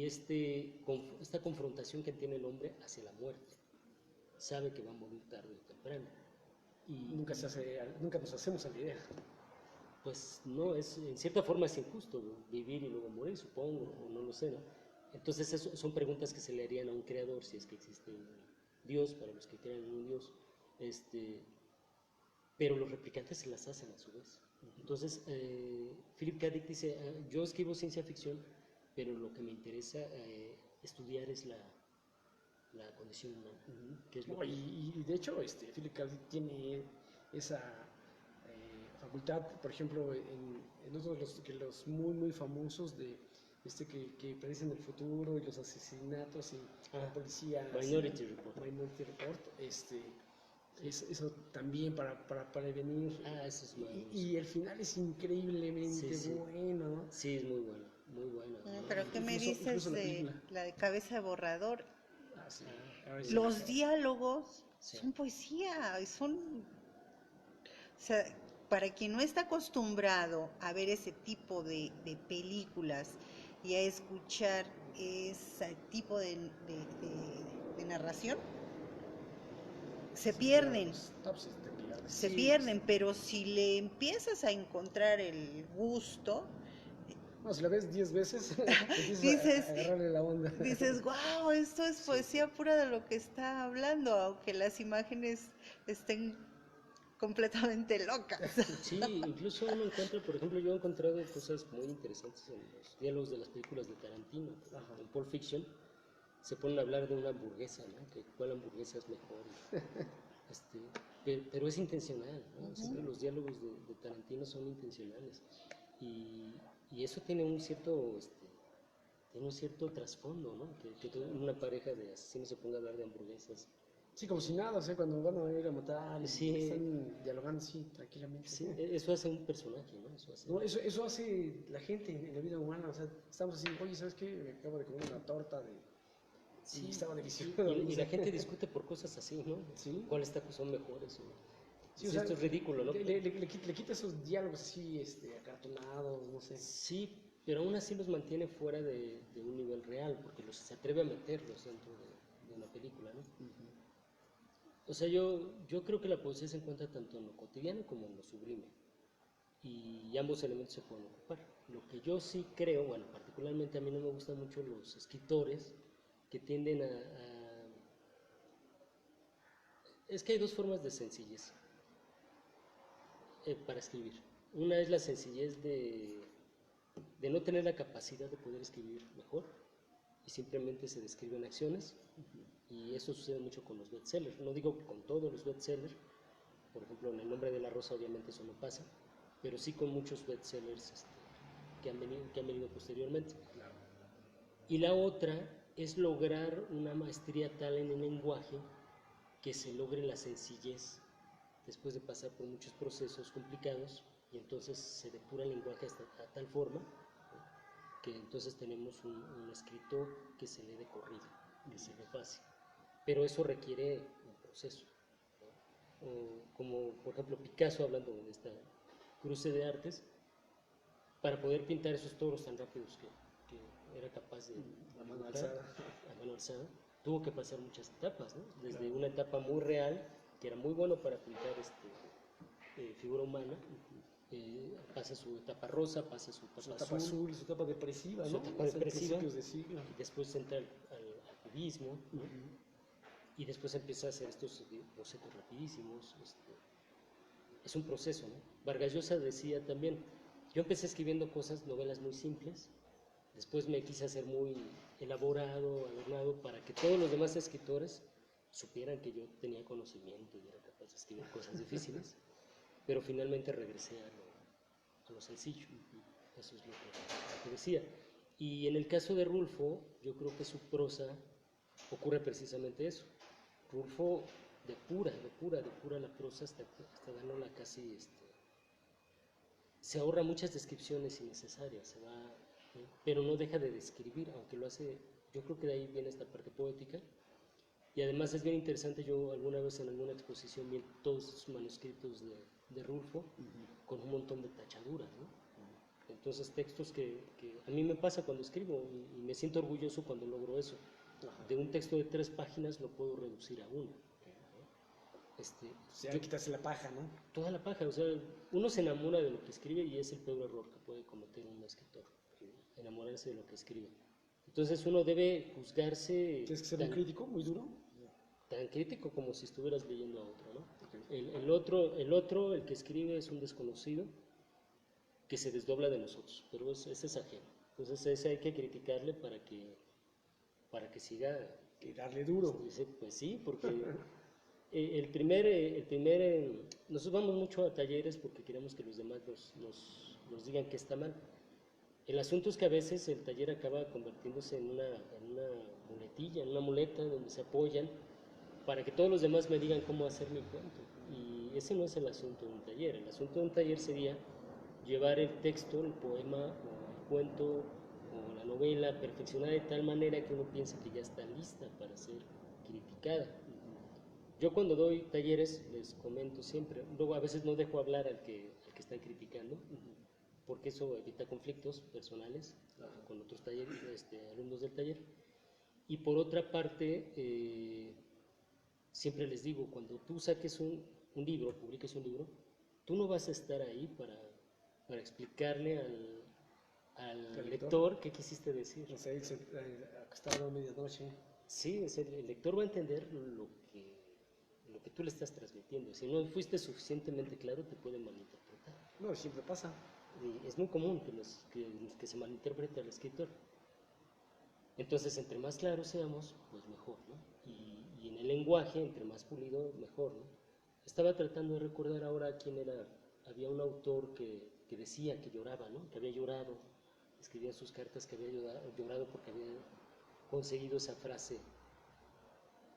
esta confrontación que tiene el hombre hacia la muerte. Sabe que va a morir tarde o temprano. Y nunca nos hacemos a la idea. Pues no, en cierta forma es injusto, ¿no? Vivir y luego morir, supongo, o no lo sé, ¿no? Entonces son preguntas que se le harían a un creador, si es que existe un Dios, para los que creen en un Dios, este, pero los replicantes se las hacen a su vez. Entonces, Philip K. Dick dice, yo escribo ciencia ficción, pero lo que me interesa estudiar es la condición humana, que es lo No, que... y de hecho, Philip K. Dick tiene esa facultad, por ejemplo, en otros que los muy, muy famosos que predicen el futuro y los asesinatos y la policía. Minority Report. Minority Report, eso también para prevenir. Eso es malo. Y el final es increíblemente bueno. Sí, es muy bueno, muy bueno. Pero ¿qué me dices de la de Cabeza de Borrador? Sí. Los diálogos son poesía, o sea, para quien no está acostumbrado a ver ese tipo de películas y a escuchar ese tipo de narración, se pierden, se pierden, pero si le empiezas a encontrar el gusto, no, si la ves 10 veces, dices, a agarrarle la onda. Dices, wow, esto es poesía pura de lo que está hablando, aunque las imágenes estén completamente locas. Sí, incluso uno encuentra, por ejemplo, yo he encontrado cosas muy interesantes en los diálogos de las películas de Tarantino. En Pulp Fiction se ponen a hablar de una hamburguesa, ¿no? Que cuál hamburguesa es mejor. Pero es intencional, ¿no? Siempre los diálogos de Tarantino son intencionales. Y eso tiene un cierto trasfondo, ¿no? Que una pareja de asesinos se ponga a hablar de hamburguesas. Sí, como si nada, o sea, cuando van a ir a matar, sí, están dialogando así, tranquilamente. Sí, eso hace un personaje, ¿no? Eso hace la gente en la vida humana, o sea, estamos así, oye, ¿sabes qué? Me acabo de comer una torta y estaba delicioso. Y la gente discute por cosas así, ¿no? Sí. ¿Cuáles tacos son mejores? Sí, o sea, esto es ridículo, ¿no? Le quita esos diálogos así, acartonados, no sé. Sí, pero aún así los mantiene fuera de un nivel real, porque se atreve a meterlos dentro de una película, ¿no? O sea, yo creo que la poesía se encuentra tanto en lo cotidiano como en lo sublime, y ambos elementos se pueden ocupar. Lo que yo sí creo, bueno, particularmente a mí no me gustan mucho los escritores que tienden Es que hay dos formas de sencillez para escribir. Una es la sencillez de no tener la capacidad de poder escribir mejor y simplemente se describen acciones, y eso sucede mucho con los bestsellers. No digo con todos los bestsellers, por ejemplo en El nombre de la rosa obviamente eso no pasa, pero sí con muchos bestsellers que han venido posteriormente. Claro. Y la otra es lograr una maestría tal en el lenguaje que se logre la sencillez después de pasar por muchos procesos complicados, y entonces se depura el lenguaje a tal forma, ¿no? Que entonces tenemos un escrito que se lee de corrido, que se lee fácil. Pero eso requiere un proceso, ¿no? O como por ejemplo Picasso, hablando de esta cruce de artes, para poder pintar esos toros tan rápidos que era capaz de a mano alzada, tuvo que pasar muchas etapas, ¿no? Desde una etapa muy real, que era muy bueno para pintar figura humana, pasa su etapa rosa, pasa su etapa azul, su etapa depresiva, ¿no? Su etapa depresiva, de siglo. y después entra al cubismo, ¿no? Y después empieza a hacer estos bocetos rapidísimos. Es un proceso, ¿no? Vargas Llosa decía también, yo empecé escribiendo novelas muy simples, después me quise hacer muy elaborado, adornado, para que todos los demás escritores supieran que yo tenía conocimiento y era capaz de escribir cosas difíciles, pero finalmente regresé a lo sencillo. Eso es lo que decía. Y en el caso de Rulfo, yo creo que su prosa ocurre precisamente eso. Rulfo depura la prosa hasta dándola casi, se ahorra muchas descripciones innecesarias, pero no deja de describir, aunque lo hace, yo creo que de ahí viene esta parte poética. Y además es bien interesante, yo alguna vez en alguna exposición vi todos sus manuscritos de Rulfo, con un montón de tachaduras, ¿no? Entonces textos que a mí me pasa cuando escribo, y me siento orgulloso cuando logro eso. De un texto de 3 páginas lo puedo reducir a 1, ¿no? Ya quitarse la paja, ¿no? toda la paja, o sea, uno se enamora de lo que escribe y es el peor error que puede cometer un escritor, enamorarse de lo que escribe. Entonces uno debe juzgarse Tienes que ser un crítico muy duro. tan crítico como si estuvieras leyendo a otro, ¿no? Okay. El que escribe es un desconocido que se desdobla de nosotros, pero ese es ajeno. Entonces ese hay que criticarle para que siga. Y darle duro. Pues sí, porque nosotros vamos mucho a talleres porque queremos que los demás nos digan que está mal. El asunto es que a veces el taller acaba convirtiéndose en una muletilla, en una muleta donde se apoyan para que todos los demás me digan cómo hacer mi cuento. Y ese no es el asunto de un taller. El asunto de un taller sería llevar el texto, el poema o el cuento o la novela perfeccionada de tal manera que uno piense que ya está lista para ser criticada. Yo cuando doy talleres les comento siempre, luego a veces no dejo hablar al que están criticando, porque eso evita conflictos personales con otros alumnos del taller. Y por otra parte, siempre les digo, cuando tú saques un libro, publiques un libro, tú no vas a estar ahí para explicarle al lector qué quisiste decir. O sea, acostado a medianoche. Sí, el lector va a entender lo que tú le estás transmitiendo. Si no fuiste suficientemente claro, te puede malinterpretar. No, siempre pasa. Y es muy común que se malinterprete al escritor. Entonces, entre más claros seamos, pues mejor, ¿no? Y en el lenguaje, entre más pulido, mejor, ¿no? Estaba tratando de recordar ahora quién era. Había un autor que decía que lloraba, ¿no? Que había llorado, escribía en sus cartas que había llorado porque había conseguido esa frase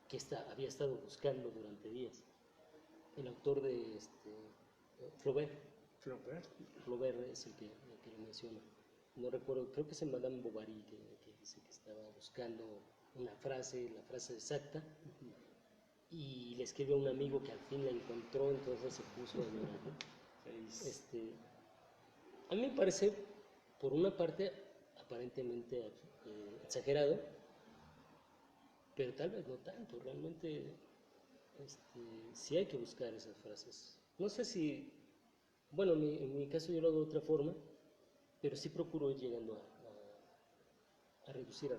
que había estado buscando durante días. El autor de Flaubert. Flaubert es el que lo menciona. No recuerdo, creo que es en Madame Bovary que dice que estaba buscando una frase, la frase exacta, y le escribió a un amigo que al fin la encontró, entonces se puso a llorar, ¿no? A mí me parece, por una parte, aparentemente exagerado, pero tal vez no tanto. Realmente sí hay que buscar esas frases. No sé si, bueno, en mi caso yo lo hago de otra forma, pero sí procuro ir llegando a reducir.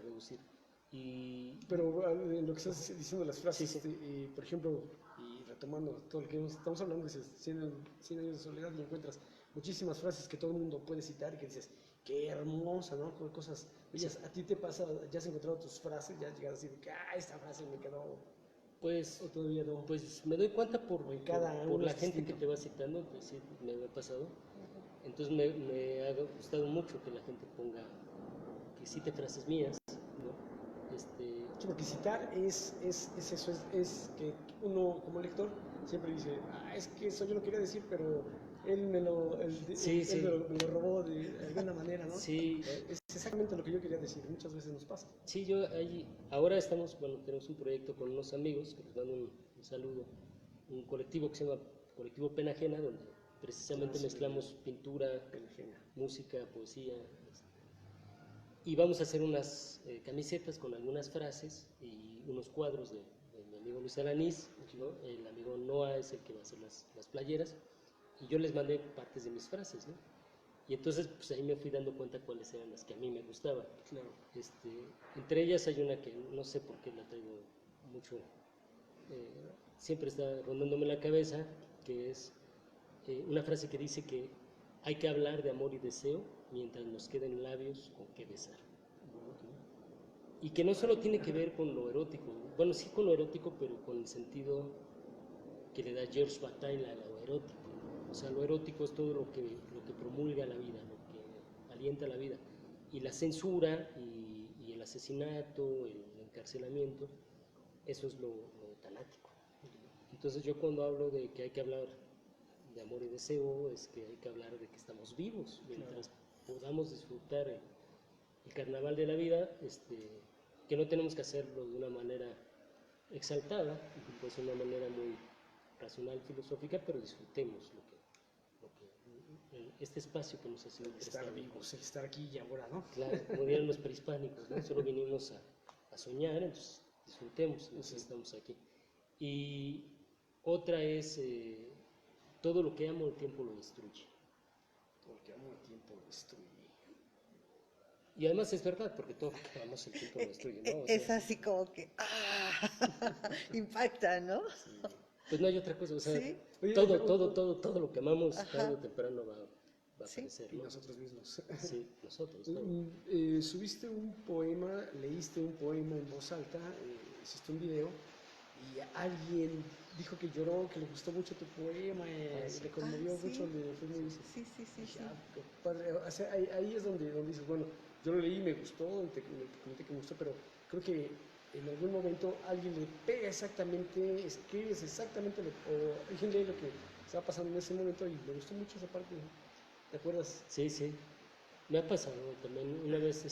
Pero en lo que estás diciendo las frases, sí. Por ejemplo, y retomando todo lo que estamos hablando, dices 100 años de soledad y encuentras muchísimas frases que todo el mundo puede citar y que dices, qué hermosa, ¿no? Cosas bellas. ¿A ti te pasa, ya has encontrado tus frases, ya has llegado así de que, esta frase me quedó? Pues, ¿O todavía no? Pues me doy cuenta por la gente distinto. que te va citando, pues sí, me ha pasado. Entonces me ha gustado mucho que la gente ponga, que cite frases mías, ¿no? Sí, porque citar es eso, es que uno como lector siempre dice, es que eso yo lo quería decir, pero él me lo robó de alguna manera, ¿no? Sí. Es exactamente lo que yo quería decir, muchas veces nos pasa. Sí, ahora tenemos un proyecto con unos amigos, que les mando un saludo, un colectivo que se llama Colectivo Pena Ajena, donde precisamente mezclamos pintura, música, poesía, y vamos a hacer unas camisetas con algunas frases y unos cuadros de mi amigo Luis Alanís, ¿no? El amigo Noah es el que va a hacer las playeras, y yo les mandé partes de mis frases, ¿no? Y entonces pues ahí me fui dando cuenta cuáles eran las que a mí me gustaban. Claro. Entre ellas hay una que no sé por qué la traigo mucho, siempre está rondándome la cabeza, que es una frase que dice que hay que hablar de amor y deseo mientras nos queden labios con que besar. Y que no solo tiene que ver con lo erótico, bueno, sí con lo erótico, pero con el sentido que le da George Bataille a lo erótico. O sea, lo erótico es todo lo que promulga la vida, lo que alienta la vida. Y la censura y el asesinato, el encarcelamiento, eso es lo tanático. Entonces yo cuando hablo de que hay que hablar de amor y deseo, es que hay que hablar de que estamos vivos, mientras podamos disfrutar el carnaval de la vida, que no tenemos que hacerlo de una manera exaltada, pues de una manera muy racional, filosófica, pero disfrutemos este espacio que nos ha sido prestado. Estar vivos, estar aquí y ahora, ¿no? Claro, como dirían los prehispánicos, ¿no? Solo vinimos a soñar, entonces disfrutemos, entonces estamos aquí. Y Otra es todo lo que amo el tiempo lo destruye. Todo el que amo el tiempo lo destruye. Y además es verdad, porque todo lo que amamos el tiempo lo destruye, ¿no? O Es sea, así como que, impacta, ¿no? pues no hay otra cosa, o sea, Sí. Oye, todo lo que amamos Ajá. tarde o temprano va a Sí. aparecer, Y ¿no? nosotros mismos. Sí, nosotros, ¿no? Subiste un poema, leíste un poema en voz alta, hiciste un video y alguien dijo que lloró, que le gustó mucho tu poema, Sí. le conmovió Sí. mucho, le fue muy... Sí, sí, sí, Dije, sí. qué padre. O sea, ahí es donde dices, bueno, yo lo leí, me gustó, te comenté que me gustó, pero creo que en algún momento alguien le pega exactamente, escribes exactamente, o alguien lee lo que estaba pasando en ese momento y me gustó mucho esa parte. ¿Te acuerdas? Sí, sí. Me ha pasado también una vez,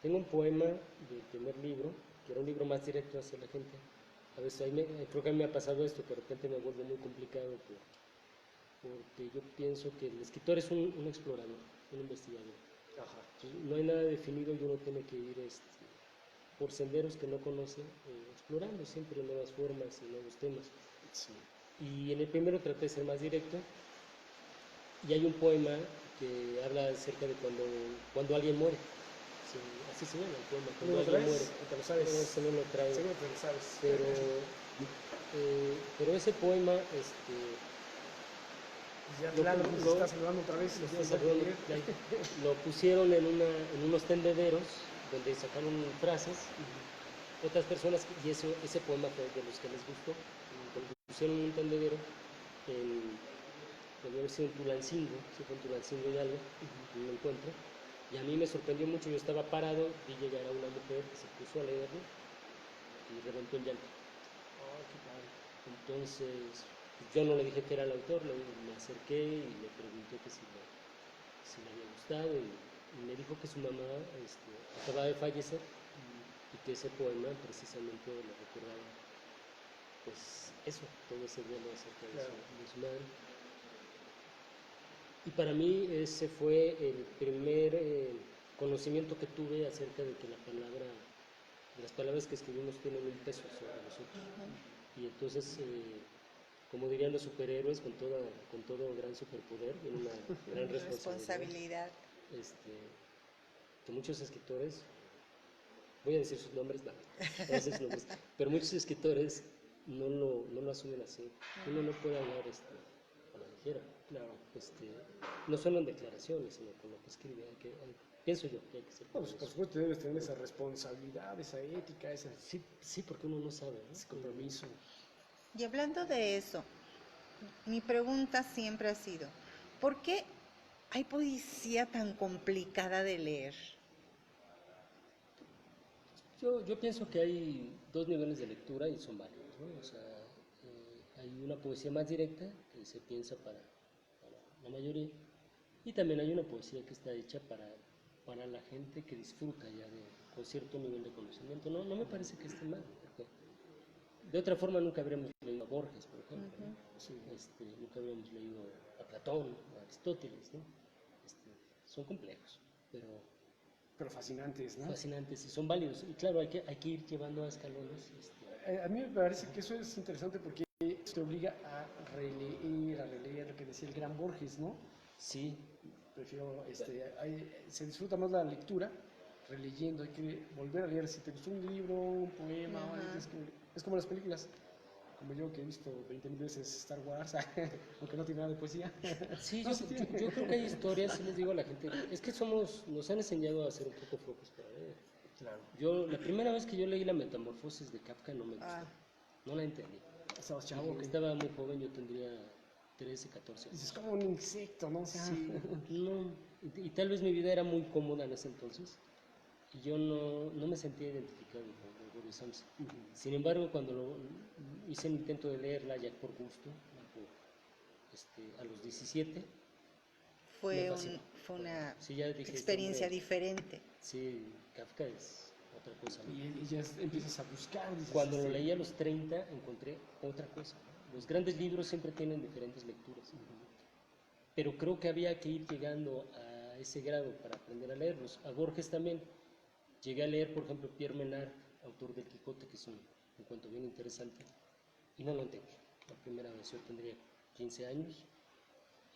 tengo un poema del primer libro, que era un libro más directo hacia la gente. A veces creo que a mí me ha pasado esto, que de repente me vuelve muy complicado porque yo pienso que el escritor es un explorador, un investigador. Ajá. Entonces, no hay nada definido y uno tiene que ir por senderos que no conoce, explorando siempre nuevas formas y nuevos temas. Sí. Y en el primero traté de ser más directo y hay un poema que habla acerca de cuando alguien muere. Sí, así se llama el poema, ¿No cuando lo alguien traes? muere. ¿Te lo sabes? No, ese no lo traigo. Seguro que lo sabes. Pero ese poema, Ya lo- Tlaloc nos lo- está saludando otra vez. lo, ya está va a saludando, morir. lo pusieron en unos tendederos donde sacaron frases, otras personas, y ese poema fue de los que les gustó. Lo pusieron en un tendedero, debió haber sido en Tulancingo, si fue en Tulancingo y algo, en un encuentro. Y a mí me sorprendió mucho, yo estaba parado, vi llegar a una mujer que se puso a leerlo y reventó en llanto. Oh, qué padre. Entonces, yo no le dije que era el autor, me acerqué y le pregunté que si le había gustado y me dijo que su mamá acababa de fallecer y que ese poema precisamente le recordaba, pues eso, todo ese duelo acerca Claro. de su madre. Y para mí ese fue el primer conocimiento que tuve acerca de que las palabras que escribimos tienen un peso sobre nosotros. Y entonces, como dirían los superhéroes, con todo gran superpoder viene una gran responsabilidad. Responsabilidad. Que muchos escritores, voy a decir sus nombres, no voy a decir sus nombres, pero muchos escritores no lo asumen así. Uno no puede hablar a la ligera. Claro. No solo en declaraciones, sino con lo que escribe. Pienso yo que hay que ser Bueno, pues, por supuesto debes tener esa responsabilidad, esa ética, ese Sí, porque uno no sabe, ¿no? compromiso. Y hablando de eso, mi pregunta siempre ha sido, ¿por qué hay poesía tan complicada de leer? Yo pienso que hay dos niveles de lectura y son válidos, ¿no? O sea, hay una poesía más directa que se piensa para la mayoría y también hay una poesía que está hecha para la gente que disfruta ya con cierto nivel de conocimiento. No me parece que esté mal, porque de otra forma nunca habríamos leído a Borges, por ejemplo, ¿no? Sí, nunca habríamos leído a Platón, a Aristóteles, ¿no? Son complejos, pero fascinantes, ¿no? fascinantes y son válidos. Y claro, hay que ir llevando a escalones. A mí me parece que eso es interesante porque te obliga a releer lo que decía el gran Borges, ¿no? Sí, Prefiero, se disfruta más la lectura releyendo, hay que volver a leer. Si te gustó un libro, un poema, o algo, es como las películas. Como yo que he visto 20.000 veces Star Wars, aunque no tiene nada de poesía. sí, No, yo, sí yo, tiene. yo creo que hay historias, sí les digo a la gente, es que nos han enseñado a ser un poco flojos para leer. Claro. La primera vez que yo leí La Metamorfosis de Kafka no me gustó, no la entendí. Estabas chavo. Estaba muy joven, yo tendría 13, 14 años. Es como un insecto, ¿no? O sea, Sí, no, y tal vez mi vida era muy cómoda en ese entonces y yo no me sentía identificado con Gregorio Samsa. Sin embargo, cuando hice el intento de leerla ya por gusto, a los 17, me Fue fascinó. una Sí, ya dije, experiencia diferente. Sí, Kafka es otra cosa, ¿no? y ya empiezas a buscar. Dices, Cuando lo leí a los 30 encontré otra cosa, ¿no? Los grandes libros siempre tienen diferentes lecturas, pero creo que había que ir llegando a ese grado para aprender a leerlos. A Borges también. Llegué a leer, por ejemplo, Pierre Menard, autor del Quijote, que es un cuento bien interesante. y no lo entendí. La primera vez yo tendría 15 años.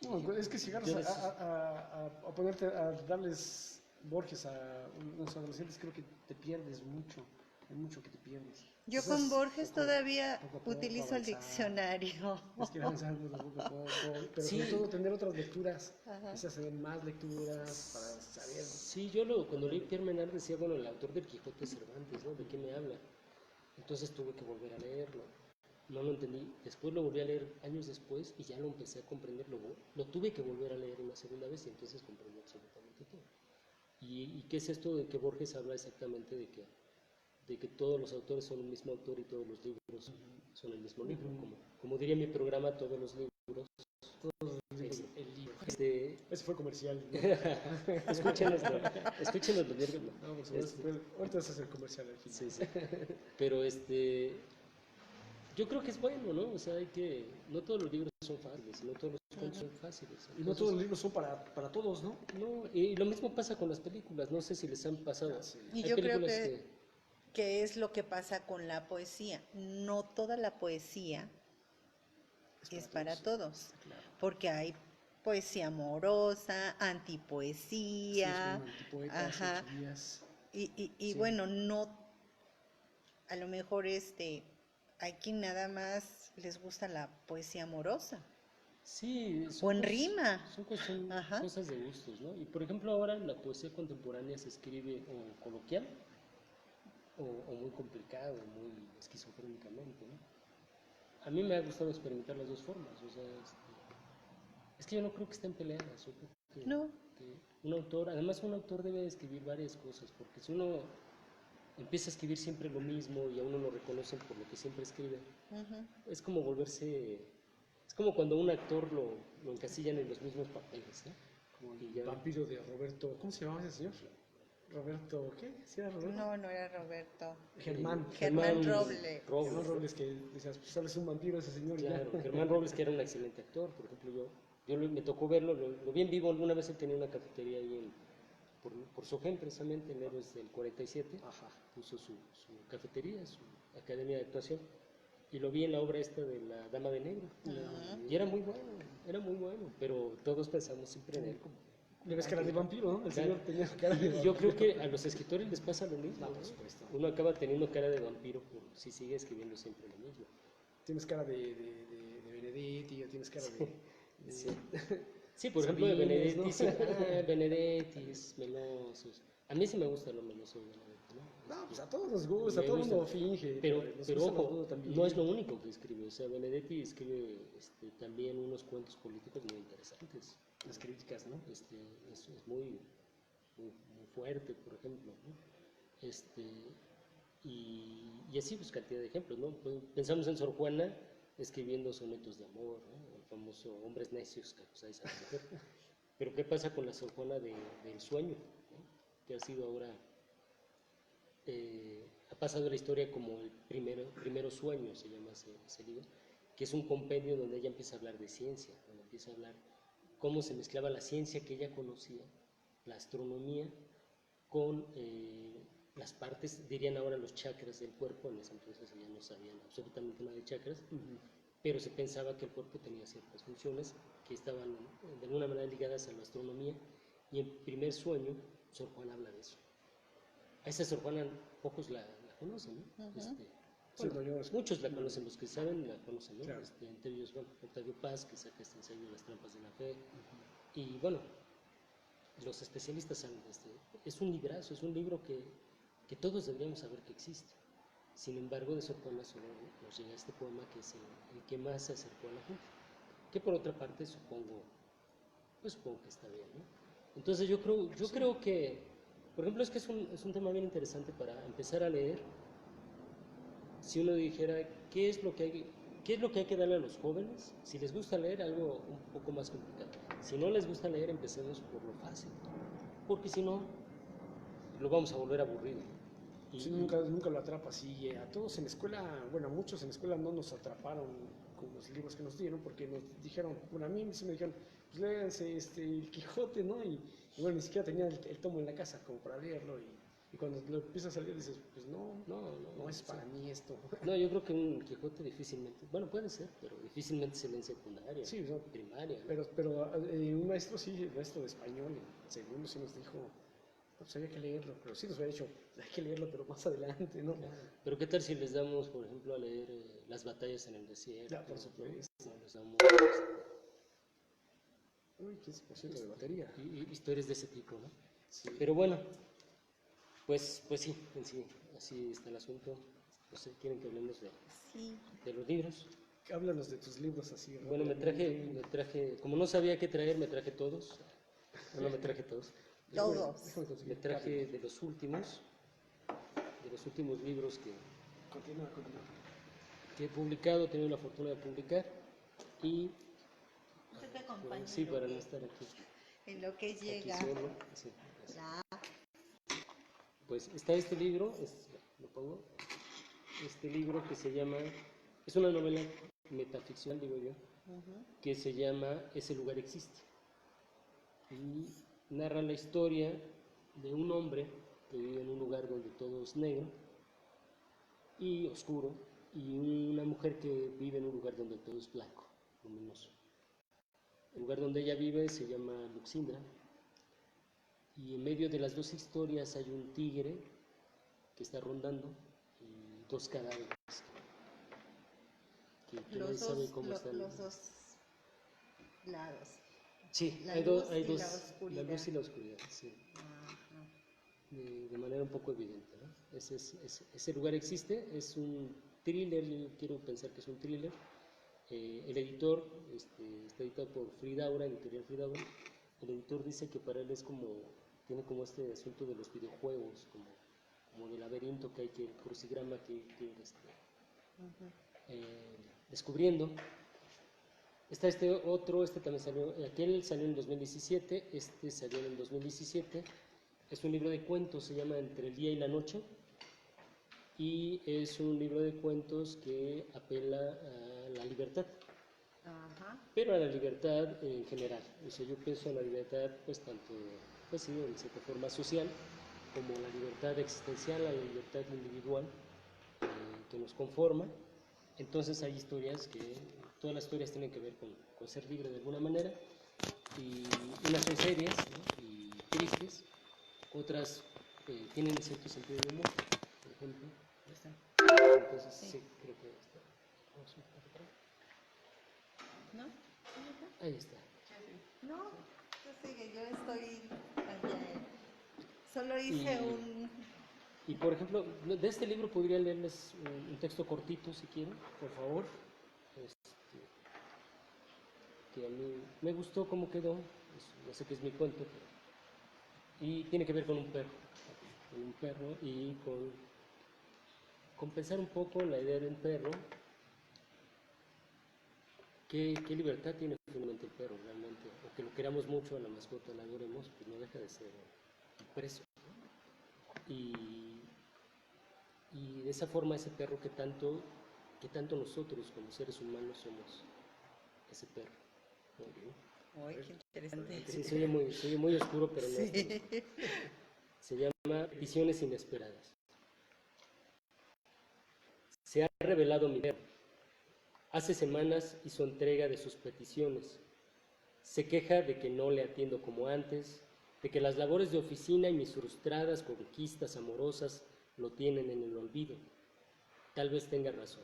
No, es que si agarras Yo a ponerte a darles Borges a los adolescentes, creo que te pierdes mucho, hay mucho que te pierdes. Yo Quizás con Borges poco- todavía poco a poco utilizo el avanzar, diccionario. es que avanzando de poco a poco, pero Sí. sobre todo tener otras lecturas, Ajá. quizás tener más lecturas para saber. Sí, cuando leí Pierre Menard decía, bueno, el autor del Quijote es Cervantes, ¿no? ¿De qué me habla? Entonces tuve que volver a leerlo. No lo entendí. Después lo volví a leer años después y ya lo empecé a comprender. Lo tuve que volver a leer una segunda vez y entonces comprendí absolutamente todo. ¿Y qué es esto de que Borges habla exactamente de que todos los autores son el mismo autor y todos los libros son el mismo libro? Como diría mi programa, todos los libros. El libro. Este, Ese fue comercial. ¿No? escúchenos los miércoles. No, por supuesto, pues, ahorita vas a hacer comercial al final. Sí, sí. Pero yo creo que es bueno, ¿no? O sea, no todos los libros son fáciles, no todos los cuentos son fáciles. Y no todos los libros son para todos, ¿no? No, y lo mismo pasa con las películas, no sé si les han pasado. Ah, sí. Y Hay yo creo películas que es lo que pasa con la poesía. No toda la poesía es para todos, Claro. porque hay poesía amorosa, Sí, antipoesía, son antipoetas, ajá, ochivías. y Sí. bueno, no, a lo mejor hay quien nada más les gusta la poesía amorosa. Sí, O en rima. Son Ajá. cosas de gustos, ¿no? Y por ejemplo ahora la poesía contemporánea se escribe o coloquial o muy complicado, muy esquizofrénicamente, ¿no? A mí me ha gustado experimentar las dos formas, o sea, es que yo no creo que estén peleadas, yo creo No. que además un autor debe escribir varias cosas, porque si uno empieza a escribir siempre lo mismo y a uno lo reconocen por lo que siempre escribe, Ujú. es como cuando un actor lo encasillan en los mismos papeles, ¿no? Como Y el ya- vampiro de Roberto. ¿Cómo se llamaba ese señor? Roberto, ¿qué? ¿Sí era Roberto? No, no era Roberto. Germán. Germán Robles. Germán ¿no? Robles, que decías, pues solo es un vampiro ese señor. y ya. Claro, Germán Robles, que era un excelente actor, por ejemplo, me tocó verlo, lo vi en vivo, alguna vez él tenía una cafetería ahí por Sogén, precisamente, en Héroes del 47, Ajá. puso su cafetería, su academia de actuación, y lo vi en la obra esta de La Dama de Negro, y era muy bueno, pero todos pensamos siempre en él como... Le ves cara de vampiro, ¿no? El Claro. señor tenía cara de Y vampiro. yo creo que a los escritores les pasa lo mismo, No, ¿no? por supuesto. Uno acaba teniendo cara de vampiro si sigue escribiendo siempre lo mismo. Tienes cara de Benedetti, o tienes cara de Sí. Sí, por ejemplo, de Sabines, Benedetti, ¿no? sí, Benedettis, melosos. A mí sí me gusta lo meloso de Benedetti, ¿no? No, pues a todos nos gusta, Me todo el gusta. mundo finge. Pero nos gusta el ojo, agudo también. no es lo único que escribe. O sea, Benedetti escribe también unos cuentos políticos muy interesantes. Las críticas, ¿no? Es muy fuerte, por ejemplo, ¿no? Y así, pues, cantidad de ejemplos, ¿no? Pues, pensamos en Sor Juana escribiendo sonetos de amor, ¿no? El famoso Hombres necios que acusáis a la mujer. Pero ¿qué pasa con la Sor Juana del sueño, ¿no? Que ha sido ahora, ha pasado a la historia como el primero sueño, se llama ese libro, que es un compendio donde ella empieza a hablar de ciencia, donde empieza a hablar cómo se mezclaba la ciencia que ella conocía, la astronomía, con las partes, dirían ahora los chakras del cuerpo. En ese entonces ya no sabían absolutamente nada de chakras, pero se pensaba que el cuerpo tenía ciertas funciones que estaban de alguna manera ligadas a la astronomía, y en primer sueño Sor Juana habla de eso. A esa Sor Juana pocos la conocen, ¿no? Sí, no, yo- Muchos la conocen, los que saben la conocen, ¿no? Claro. Entre ellos, bueno, Octavio Paz, que saca este ensayo de las trampas de la fe, y bueno, los especialistas saben de es un librazo, es un libro que todos deberíamos saber que existe. Sin embargo, de Sor Juana solo nos llega este poema que es el que más se acercó a la gente, que por otra parte supongo que está bien, ¿no? Entonces yo creo que, por ejemplo, es un tema bien interesante para empezar a leer. Si uno dijera, ¿qué es lo que hay que darle a los jóvenes? Si les gusta leer, algo un poco más complicado. Si no les gusta leer, empecemos por lo fácil, porque si no, lo vamos a volver aburrido. Sí, nunca lo atrapas. Y a todos en la escuela, bueno, a muchos en la escuela no nos atraparon con los libros que nos dieron, porque nos dijeron, bueno, a mí sí me dijeron, pues léanse el Quijote, ¿no? Y bueno, ni siquiera tenía el tomo en la casa como para leerlo. Y Y cuando lo empiezas a leer dices, pues No, no es para mí esto. No, yo creo que un Quijote difícilmente, bueno, puede ser, pero difícilmente se lee en secundaria, Sí, no, primaria. ¿no? pero un maestro sí, el maestro de español, en segundo sí nos dijo, pues había que leerlo, pero sí nos había dicho, hay que leerlo, pero más adelante, ¿no? Pero ¿qué tal si les damos, por ejemplo, a leer Las batallas en el desierto? Ya, por supuesto. ¿no? Les damos Uy, 15% de batería. historias de ese tipo, ¿no? Sí. Pero bueno, pues sí, en sí, así está el asunto. No sé, ¿quieren que hablemos Sí. de los libros? Háblanos de tus libros así. Bueno, me rápidamente. traje, como no sabía qué traer, me traje todos. No me traje todos. Todos. Déjame Me conseguir traje cable. de los últimos libros Continúa. que he publicado, he tenido la fortuna de publicar. Y Yo te acompaño sí, en lo para no que- estar aquí, en lo que aquí llega. solo. Sí, así. Ya. Pues está este libro, ¿lo pongo? Este libro que se llama, es una novela metaficcional, digo yo, Ujú. que se llama Ese lugar existe. Y narra la historia de un hombre que vive en un lugar donde todo es negro y oscuro, y una mujer que vive en un lugar donde todo es blanco, luminoso. El lugar donde ella vive se llama Luxindra, y en medio de las dos historias hay un tigre que está rondando y dos cadáveres que nadie sabe cómo están. Los dos lados. Sí, La hay luz hay y dos, la oscuridad. la luz y la oscuridad, sí, Ajá. de manera un poco evidente, ¿no? Ese lugar existe, es un thriller, yo quiero pensar que es un thriller. El editor, está editado por Fridaura, editorial Fridaura. El editor dice que para él es como, tiene como este asunto de los videojuegos, como del laberinto que hay que, el crucigrama que ir Ujú. descubriendo. Está este otro, este también salió, aquel salió en 2017, este salió en el 2017. Es un libro de cuentos, se llama Entre el día y la noche, y es un libro de cuentos que apela a la libertad, Ajá. pero a la libertad en general. O sea, yo pienso en la libertad, pues tanto, pues sí, en cierta forma social, como la libertad existencial, la libertad individual que nos conforma. Entonces hay historias que, todas las historias tienen que ver con ser libre de alguna manera, y unas son serias, ¿no? Y tristes, otras tienen cierto sentido de humor, por ejemplo. Ahí está. Entonces sí, creo que está. Vamos a ver por acá. ¿No? Ahí está. No, yo sigue, yo estoy allá. Solo hice Y por ejemplo, de este libro podría leerles un texto cortito si quieren, por favor. Que a mí me gustó cómo quedó, no sé qué es mi cuento, y tiene que ver con un perro y con pensar un poco en la idea de un perro. ¿Qué libertad tiene finalmente el perro realmente? O que lo queramos mucho, a la mascota la adoremos, pues no deja de ser un preso. Y de esa forma ese perro que tanto nosotros como seres humanos somos ese perro. ¿No? Uy, qué interesante. Sí, se oye muy oscuro, pero no es. Sí. Se llama Visiones Inesperadas. Se ha revelado mi perro. Hace semanas hizo entrega de sus peticiones. Se queja de que no le atiendo como antes, de que las labores de oficina y mis frustradas conquistas amorosas lo tienen en el olvido. Tal vez tenga razón.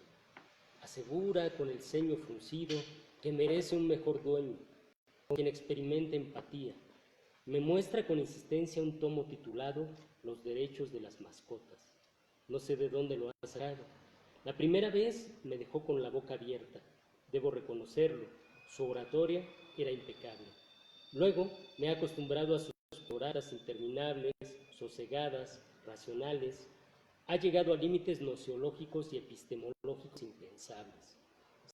Asegura con el ceño fruncido que merece un mejor dueño, con quien experimente empatía. Me muestra con insistencia un tomo titulado Los derechos de las mascotas. No sé de dónde lo ha sacado. La primera vez me dejó con la boca abierta. Debo reconocerlo, su oratoria era impecable. Luego me he acostumbrado a sus horas interminables, sosegadas, racionales. Ha llegado a límites nociológicos y epistemológicos impensables.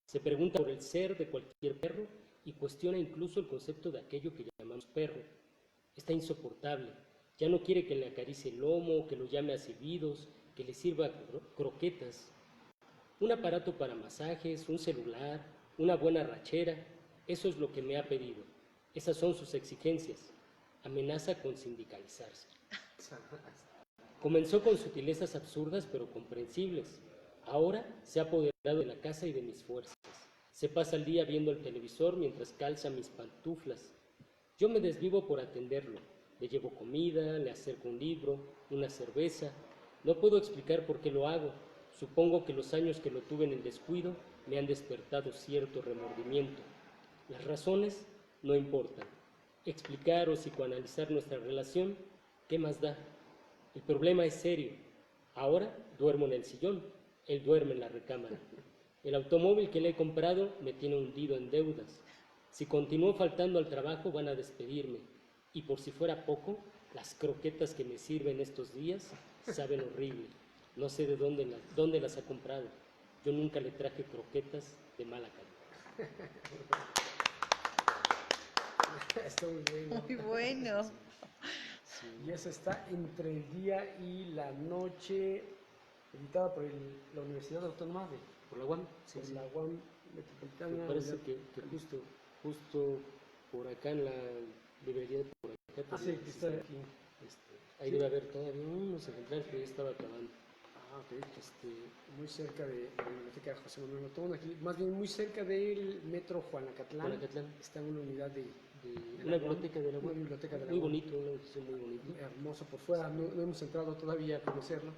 Se pregunta por el ser de cualquier perro y cuestiona incluso el concepto de aquello que llamamos perro. Está insoportable. Ya no quiere que le acaricie el lomo, que lo llame a silbidos, que le sirva croquetas. Un aparato para masajes, un celular, una buena rachera, eso es lo que me ha pedido. Esas son sus exigencias. Amenaza con sindicalizarse. Comenzó con sutilezas absurdas pero comprensibles. Ahora se ha apoderado de la casa y de mis fuerzas. Se pasa el día viendo el televisor mientras calza mis pantuflas. Yo me desvivo por atenderlo. Le llevo comida, le acerco un libro, una cerveza. No puedo explicar por qué lo hago. Supongo que los años que lo tuve en el descuido me han despertado cierto remordimiento. Las razones no importan. Explicar o psicoanalizar nuestra relación, ¿qué más da? El problema es serio. Ahora duermo en el sillón, él duerme en la recámara. El automóvil que le he comprado me tiene hundido en deudas. Si continúo faltando al trabajo van a despedirme. Y por si fuera poco, las croquetas que me sirven estos días saben horrible. No sé de dónde las ha comprado. Yo nunca le traje croquetas de mala calidad. Está muy bueno. Muy bueno. Y esa está Entre el día y la noche, editada por la Universidad Autónoma de ¿Por la UAM? Sí, por sí. la UAM Metropolitana. Me parece que justo por acá en la librería de por acá. Ah, sí, está aquí. Ahí debe haber todavía unos ejemplares, pero ya estaba acabando. Ah, ok. Muy cerca de la biblioteca de José Manuel Otón, aquí, más bien muy cerca del metro Juanacatlán. Juanacatlán. Está una unidad de Una biblioteca de la Una UAM. biblioteca de la Muy UAM. bonito, un edificio muy bonito. Hermoso por fuera, no hemos entrado todavía a conocerlo,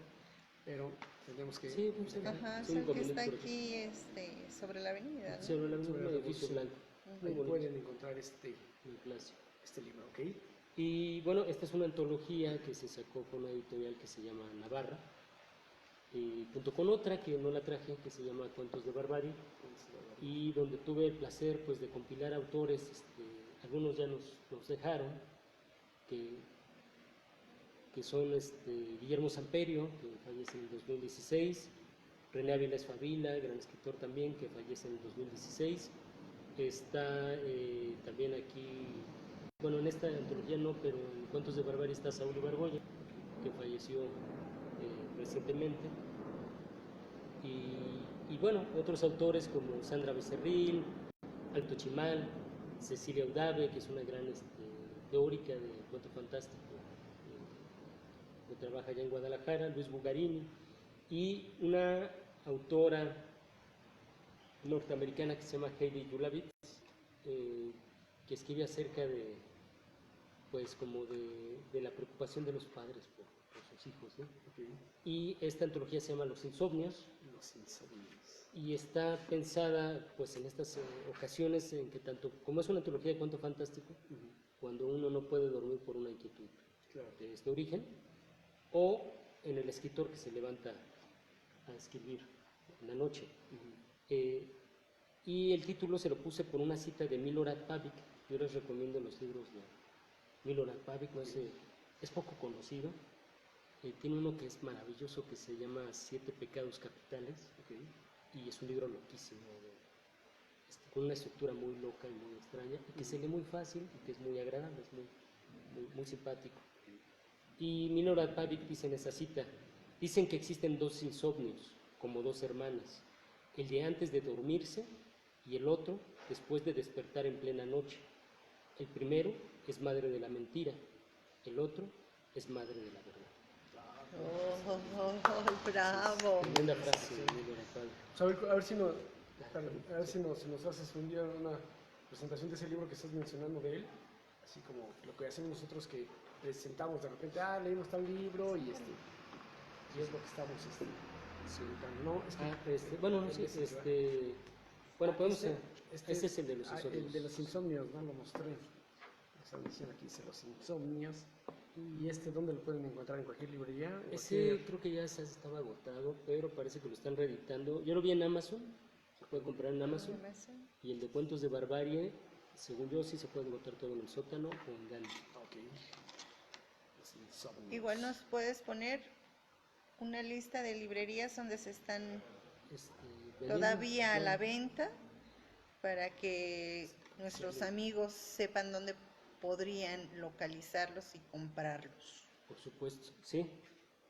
pero tendremos que... Sí, pues, Ajá, sí, es el que está por aquí. aquí sobre la avenida, ¿no? Sobre la Sobre un la edificio Revolución. blanco. Muy Ahí bonito, pueden encontrar muy clásico. este libro, ¿ok? Y bueno, esta es una antología que se sacó con una editorial que se llama Navarra, junto con otra que no la traje, que se llama Cuentos de Barbarie, y donde tuve el placer pues de compilar autores, algunos ya nos dejaron, que son Guillermo Samperio, que fallece en el 2016, René Avilés Favila, gran escritor también, que fallece en el 2016, está también aquí, bueno, en esta antología no, pero en Cuentos de Barbarie está Saúl Ibargoyen, que falleció recientemente, y bueno, otros autores como Sandra Becerril, Alto Chimal, Cecilia Udave, que es una gran teórica de cuento fantástico, que trabaja allá en Guadalajara, Luis Bugarini, y una autora norteamericana que se llama Heidi Julavitz, que escribe acerca de, pues, como de la preocupación de los padres por sus hijos, ¿no? Okay. Y esta antología se llama Los Insomnios. Los Insomnios. Y está pensada, pues, en estas ocasiones en que tanto, como es una antología de cuento fantástico, cuando uno no puede dormir por una inquietud de este origen, o en el escritor que se levanta a escribir en la noche. Y el título se lo puse por una cita de Milorad Pavlik. Yo les recomiendo los libros de Milorad Pavlik, no es poco conocido. Tiene uno que es maravilloso que se llama Siete Pecados Capitales, y es un libro loquísimo, con una estructura muy loca y muy extraña, y que se lee muy fácil y que es muy agradable, es muy simpático. Y Milorad Pavlik dice en esa cita, dicen que existen dos insomnios, como dos hermanas, el de antes de dormirse y el otro después de despertar en plena noche. El primero es madre de la mentira, el otro es madre de la verdad. Bravo. Tremenda frase de Milorad Pavlik. A ver si nos haces un día una presentación de ese libro que estás mencionando de él, así como lo que hacemos nosotros, que presentamos de repente, leímos tal libro y es lo que estamos ¿no? Es que, bueno, no sé, bueno, podemos este es el de los insomnios. El de los insomnios, ¿no? Lo mostré. Esa edición aquí dice Los Insomnios. ¿Y dónde lo pueden encontrar? ¿En cualquier librería? Ese creo que ya estaba agotado, pero parece que lo están reeditando. Yo lo vi en Amazon, se puede comprar en Amazon. Y el de Cuentos de Barbarie, según yo, sí se puede encontrar todo en el sótano o en Gandhi. Igual nos puedes poner una lista de librerías donde se están todavía a la venta, para que nuestros amigos sepan dónde podrían localizarlos y comprarlos. Por supuesto, sí,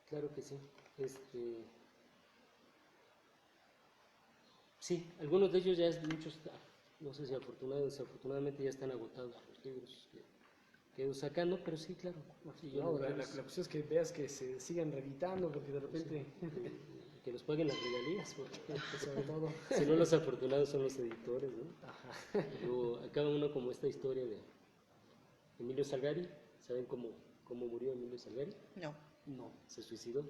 claro que sí. Sí, algunos de ellos muchos, no sé si afortunadamente o desafortunadamente ya están agotados los libros. quedo sacando, pero sí, claro. Sí, yo No, los la libros, cuestión es que veas que se sigan reeditando, porque de repente, que nos paguen las regalías, porque sobre todo, si no los afortunados son los editores, ¿no? ajá, Luego acaba uno como esta historia de Emilio Salgari. ¿Saben cómo murió Emilio Salgari? No. no, Se suicidó.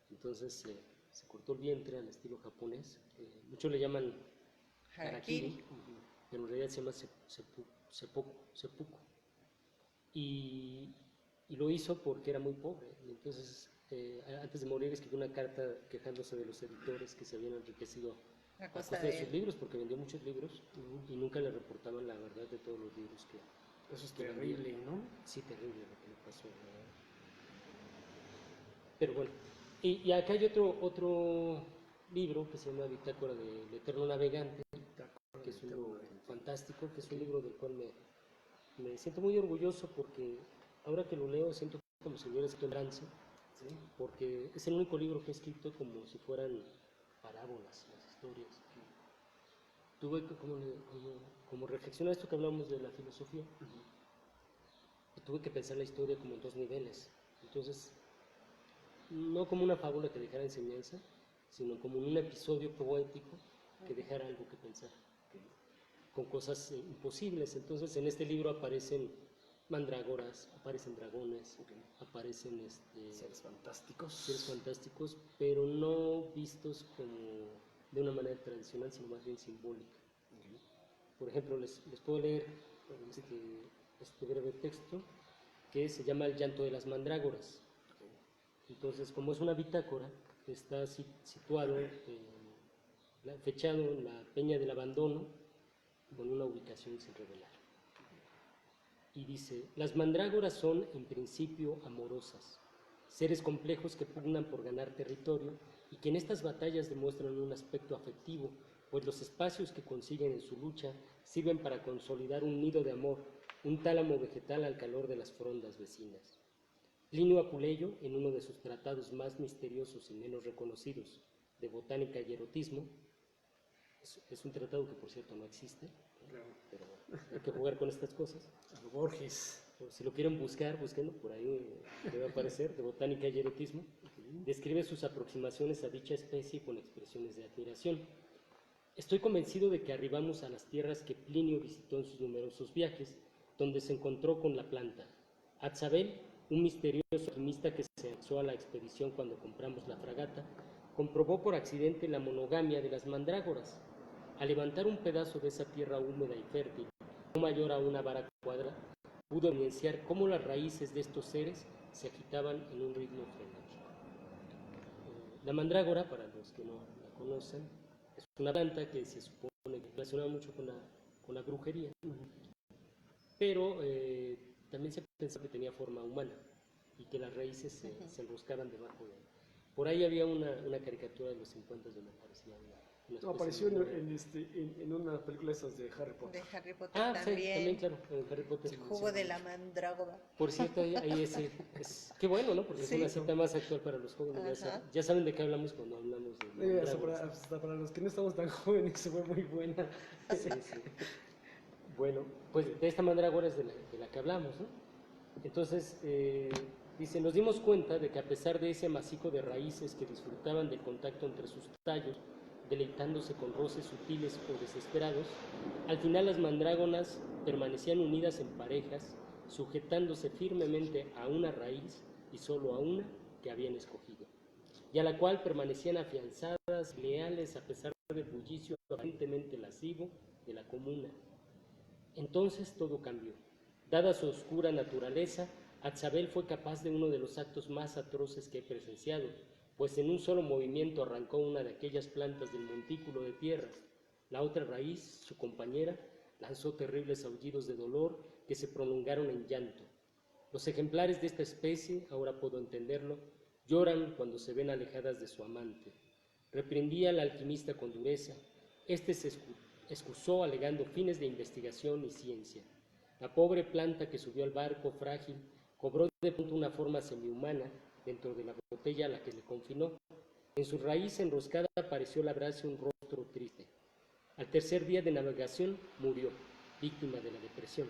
Entonces se cortó el vientre al estilo japonés. Muchos le llaman harakiri, Harakiri. pero en realidad se llama seppuku. Y lo hizo porque era muy pobre. Y entonces, antes de morir, escribió una carta quejándose de los editores que se habían enriquecido A a costa costa de de sus él. libros, porque vendió muchos libros y nunca le reportaban la verdad de todos los libros que eso es que vendía. terrible, ¿no? Sí, terrible lo que le pasó, ¿verdad? Pero bueno, y acá hay otro libro que se llama Bitácora del Eterno Navegante, que es un libro fantástico, que es un libro del cual me siento muy orgulloso, porque ahora que lo leo siento como si hubiera escrito en trance, Sí, porque es el único libro que he escrito como si fueran parábolas, las historias. Tuve que como reflexionar esto que hablamos de la filosofía, y tuve que pensar la historia como en dos niveles. Entonces, no como una fábula que dejara enseñanza, sino como un episodio poético que dejara algo que pensar, con cosas imposibles. Entonces, en este libro aparecen mandrágoras, aparecen dragones, aparecen seres seres fantásticos. fantásticos, pero no vistos como de una manera tradicional, sino más bien simbólica. Por ejemplo, les puedo leer este breve texto que se llama El llanto de las mandrágoras. Entonces, como es una bitácora, está situado, fechado en la Peña del Abandono, con una ubicación sin revelar. Y dice: las mandrágoras son, en principio, amorosas, seres complejos que pugnan por ganar territorio y que en estas batallas demuestran un aspecto afectivo, pues los espacios que consiguen en su lucha sirven para consolidar un nido de amor, un tálamo vegetal al calor de las frondas vecinas. Plinio Apuleyo, en uno de sus tratados más misteriosos y menos reconocidos, de botánica y erotismo, es un tratado que por cierto no existe, Claro. pero hay que jugar con estas cosas. A lo Borges. Si lo quieren buscar, búsquenlo, por ahí debe aparecer, de botánica y erotismo. Describe sus aproximaciones a dicha especie con expresiones de admiración. Estoy convencido de que arribamos a las tierras que Plinio visitó en sus numerosos viajes, donde se encontró con la planta. Atzabel, un misterioso alquimista que se anexó a la expedición cuando compramos la fragata, comprobó por accidente la monogamia de las mandrágoras. Al levantar un pedazo de esa tierra húmeda y fértil, no mayor a una vara cuadrada, pudo evidenciar cómo las raíces de estos seres se agitaban en un ritmo frenético. La mandrágora, para los que no la conocen, es una planta que se supone que relaciona mucho con la brujería, pero también se pensaba que tenía forma humana y que las raíces se enroscaban debajo de él. Por ahí había una caricatura de los 50 donde aparecía una No, apareció en una película esas de Harry De Potter. Harry Potter Ah, sí, también, también. claro, en Harry Potter. Sí. Jugo de la mandrágora. Por cierto, ahí qué bueno, ¿no? Porque es Sí. una cita más actual para los jóvenes. Ajá. Ya saben de qué hablamos cuando hablamos de Hasta mandrágoras. hasta para los que no estamos tan jóvenes, se fue muy buena. Sí, sí. Bueno, pues de esta mandrágora es de la que hablamos, ¿no? Entonces, dice, nos dimos cuenta de que a pesar de ese amasijo de raíces que disfrutaban del contacto entre sus tallos, deleitándose con roces sutiles o desesperados, al final las mandrágonas permanecían unidas en parejas, sujetándose firmemente a una raíz y solo a una que habían escogido, y a la cual permanecían afianzadas, leales a pesar del bullicio aparentemente lascivo de la comuna. Entonces todo cambió. Dada su oscura naturaleza, Atzabel fue capaz de uno de los actos más atroces que he presenciado, pues en un solo movimiento arrancó una de aquellas plantas del montículo de tierras. La otra raíz, su compañera, lanzó terribles aullidos de dolor que se prolongaron en llanto. Los ejemplares de esta especie, ahora puedo entenderlo, lloran cuando se ven alejadas de su amante. Reprendí al alquimista con dureza. Este se excusó alegando fines de investigación y ciencia. La pobre planta que subió al barco frágil cobró de pronto una forma semihumana dentro de la botella a la que le confinó. En su raíz enroscada pareció labrarse un rostro triste. Al tercer día de navegación murió, víctima de la depresión.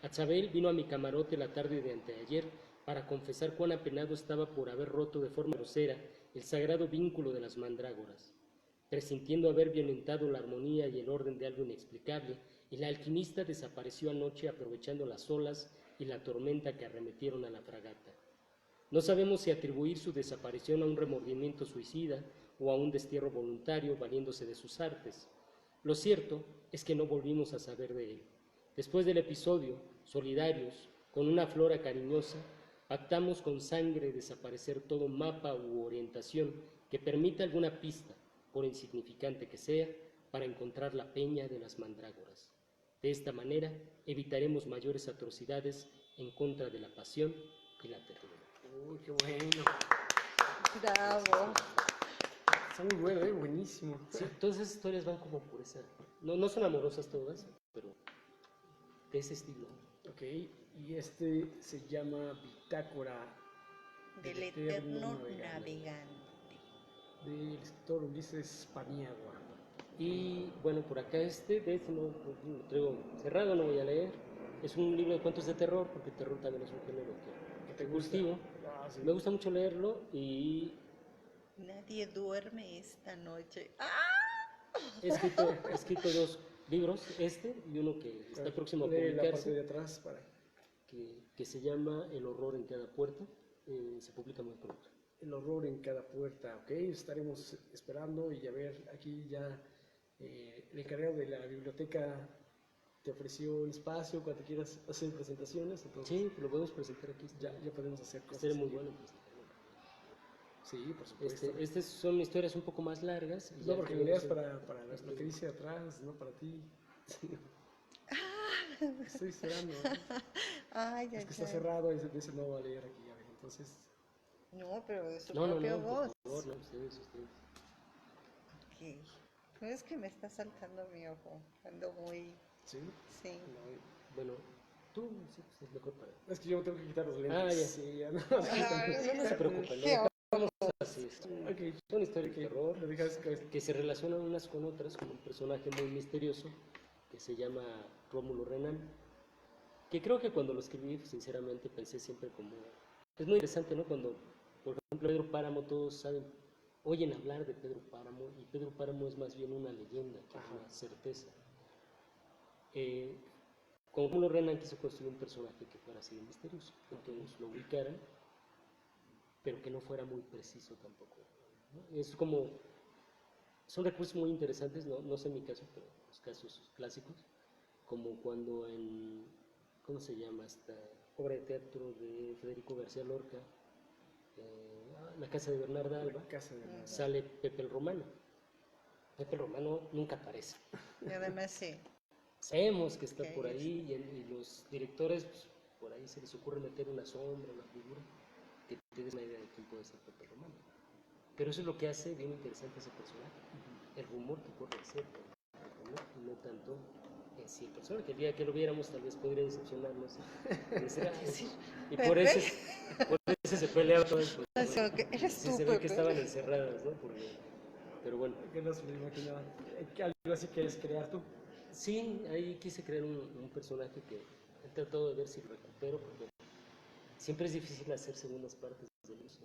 Atzabel vino a mi camarote la tarde de anteayer para confesar cuán apenado estaba por haber roto de forma grosera el sagrado vínculo de las mandrágoras, presintiendo haber violentado la armonía y el orden de algo inexplicable, y la alquimista desapareció anoche aprovechando las olas y la tormenta que arremetieron a la fragata. No sabemos si atribuir su desaparición a un remordimiento suicida o a un destierro voluntario valiéndose de sus artes. Lo cierto es que no volvimos a saber de él. Después del episodio, solidarios, con una flora cariñosa, pactamos con sangre desaparecer todo mapa u orientación que permita alguna pista, por insignificante que sea, para encontrar la peña de las mandrágoras. De esta manera evitaremos mayores atrocidades en contra de la pasión y la ternura. Uy, qué bueno. Bravo. Está muy bueno, buenísimo. Sí, todas esas historias van como por esa... No son amorosas todas, pero de ese estilo. Ok, y este se llama Bitácora Del eterno navegante. del escritor Ulises Paniagua. Y bueno, por acá de este no lo traigo cerrado, no voy a leer. Es un libro de cuentos de terror, porque el terror también es un género ¿Qué que te gusta? cultivo. Sí. Me gusta mucho leerlo y Nadie duerme esta noche. ¡Ah! he escrito 2 libros, este y uno que está próximo a Lee la parte publicarse, de atrás para que se llama El horror en cada puerta. Se publica muy pronto. el horror en cada puerta. Ok, estaremos esperando y a ver, aquí ya el encargado de la biblioteca te ofreció un espacio cuando quieras hacer presentaciones, entonces Sí, lo podemos presentar aquí. ya podemos hacer cosas. Sería muy bueno. Pues. Sí, por supuesto. Estas son historias un poco más largas. Y No, ya porque que lo leas vamos para lo que dice atrás, no para ti. Estoy esperando. Ay, Es ay, que está ay. cerrado y ese no va a leer aquí. A ver, entonces, No, pero de su No, propia por voz. favor, no, ustedes. Ok. No es que me está saltando mi ojo. Ando muy. sí. Sí. No, Bueno, tú sí, pues, es mejor para... es que yo me tengo que quitar los lentes. Ah, ya. Sí, ya no. No se preocupen, Qué así. Ok, Son historias de terror lo dejas que se relacionan unas con otras, con un personaje muy misterioso que se llama Rómulo Renan, que creo que cuando lo escribí, sinceramente, pensé siempre como... Es muy interesante, ¿no? Cuando, por ejemplo, Pedro Páramo, todos saben, oyen hablar de Pedro Páramo, y Pedro Páramo es más bien una leyenda que una certeza. Con Rómulo Renan quiso construir un personaje que fuera así de misterioso, que todos lo ubicaran, pero que no fuera muy preciso tampoco, ¿no? Es como... Son recursos muy interesantes, no sé en mi caso, pero los casos clásicos, como cuando en, ¿cómo se llama esta obra de teatro de Federico García Lorca? La casa de Bernarda Alba, casa de la... sale Pepe el Romano. Pepe el Romano nunca aparece. Y además sí. Sabemos que está Ok, por ahí y los directores, pues, por ahí se les ocurre meter una sombra, una figura, que te des una idea de quién puede ser Pepe el Romano. Pero eso es lo que hace bien interesante ese personaje, el rumor que corre acerca del rumor, y no tanto en sí el personaje. El día que lo viéramos tal vez podría decepcionarnos y decir, y por eso se peleaba todo el Eso, que eres sí, tú, se ve que Pepe. estaban encerradas, ¿no? pero bueno, Que no se me imaginaba. Que algo así quieres crear tú. sí, ahí quise crear un personaje que he tratado de ver si lo recupero, porque siempre es difícil hacer segundas partes de los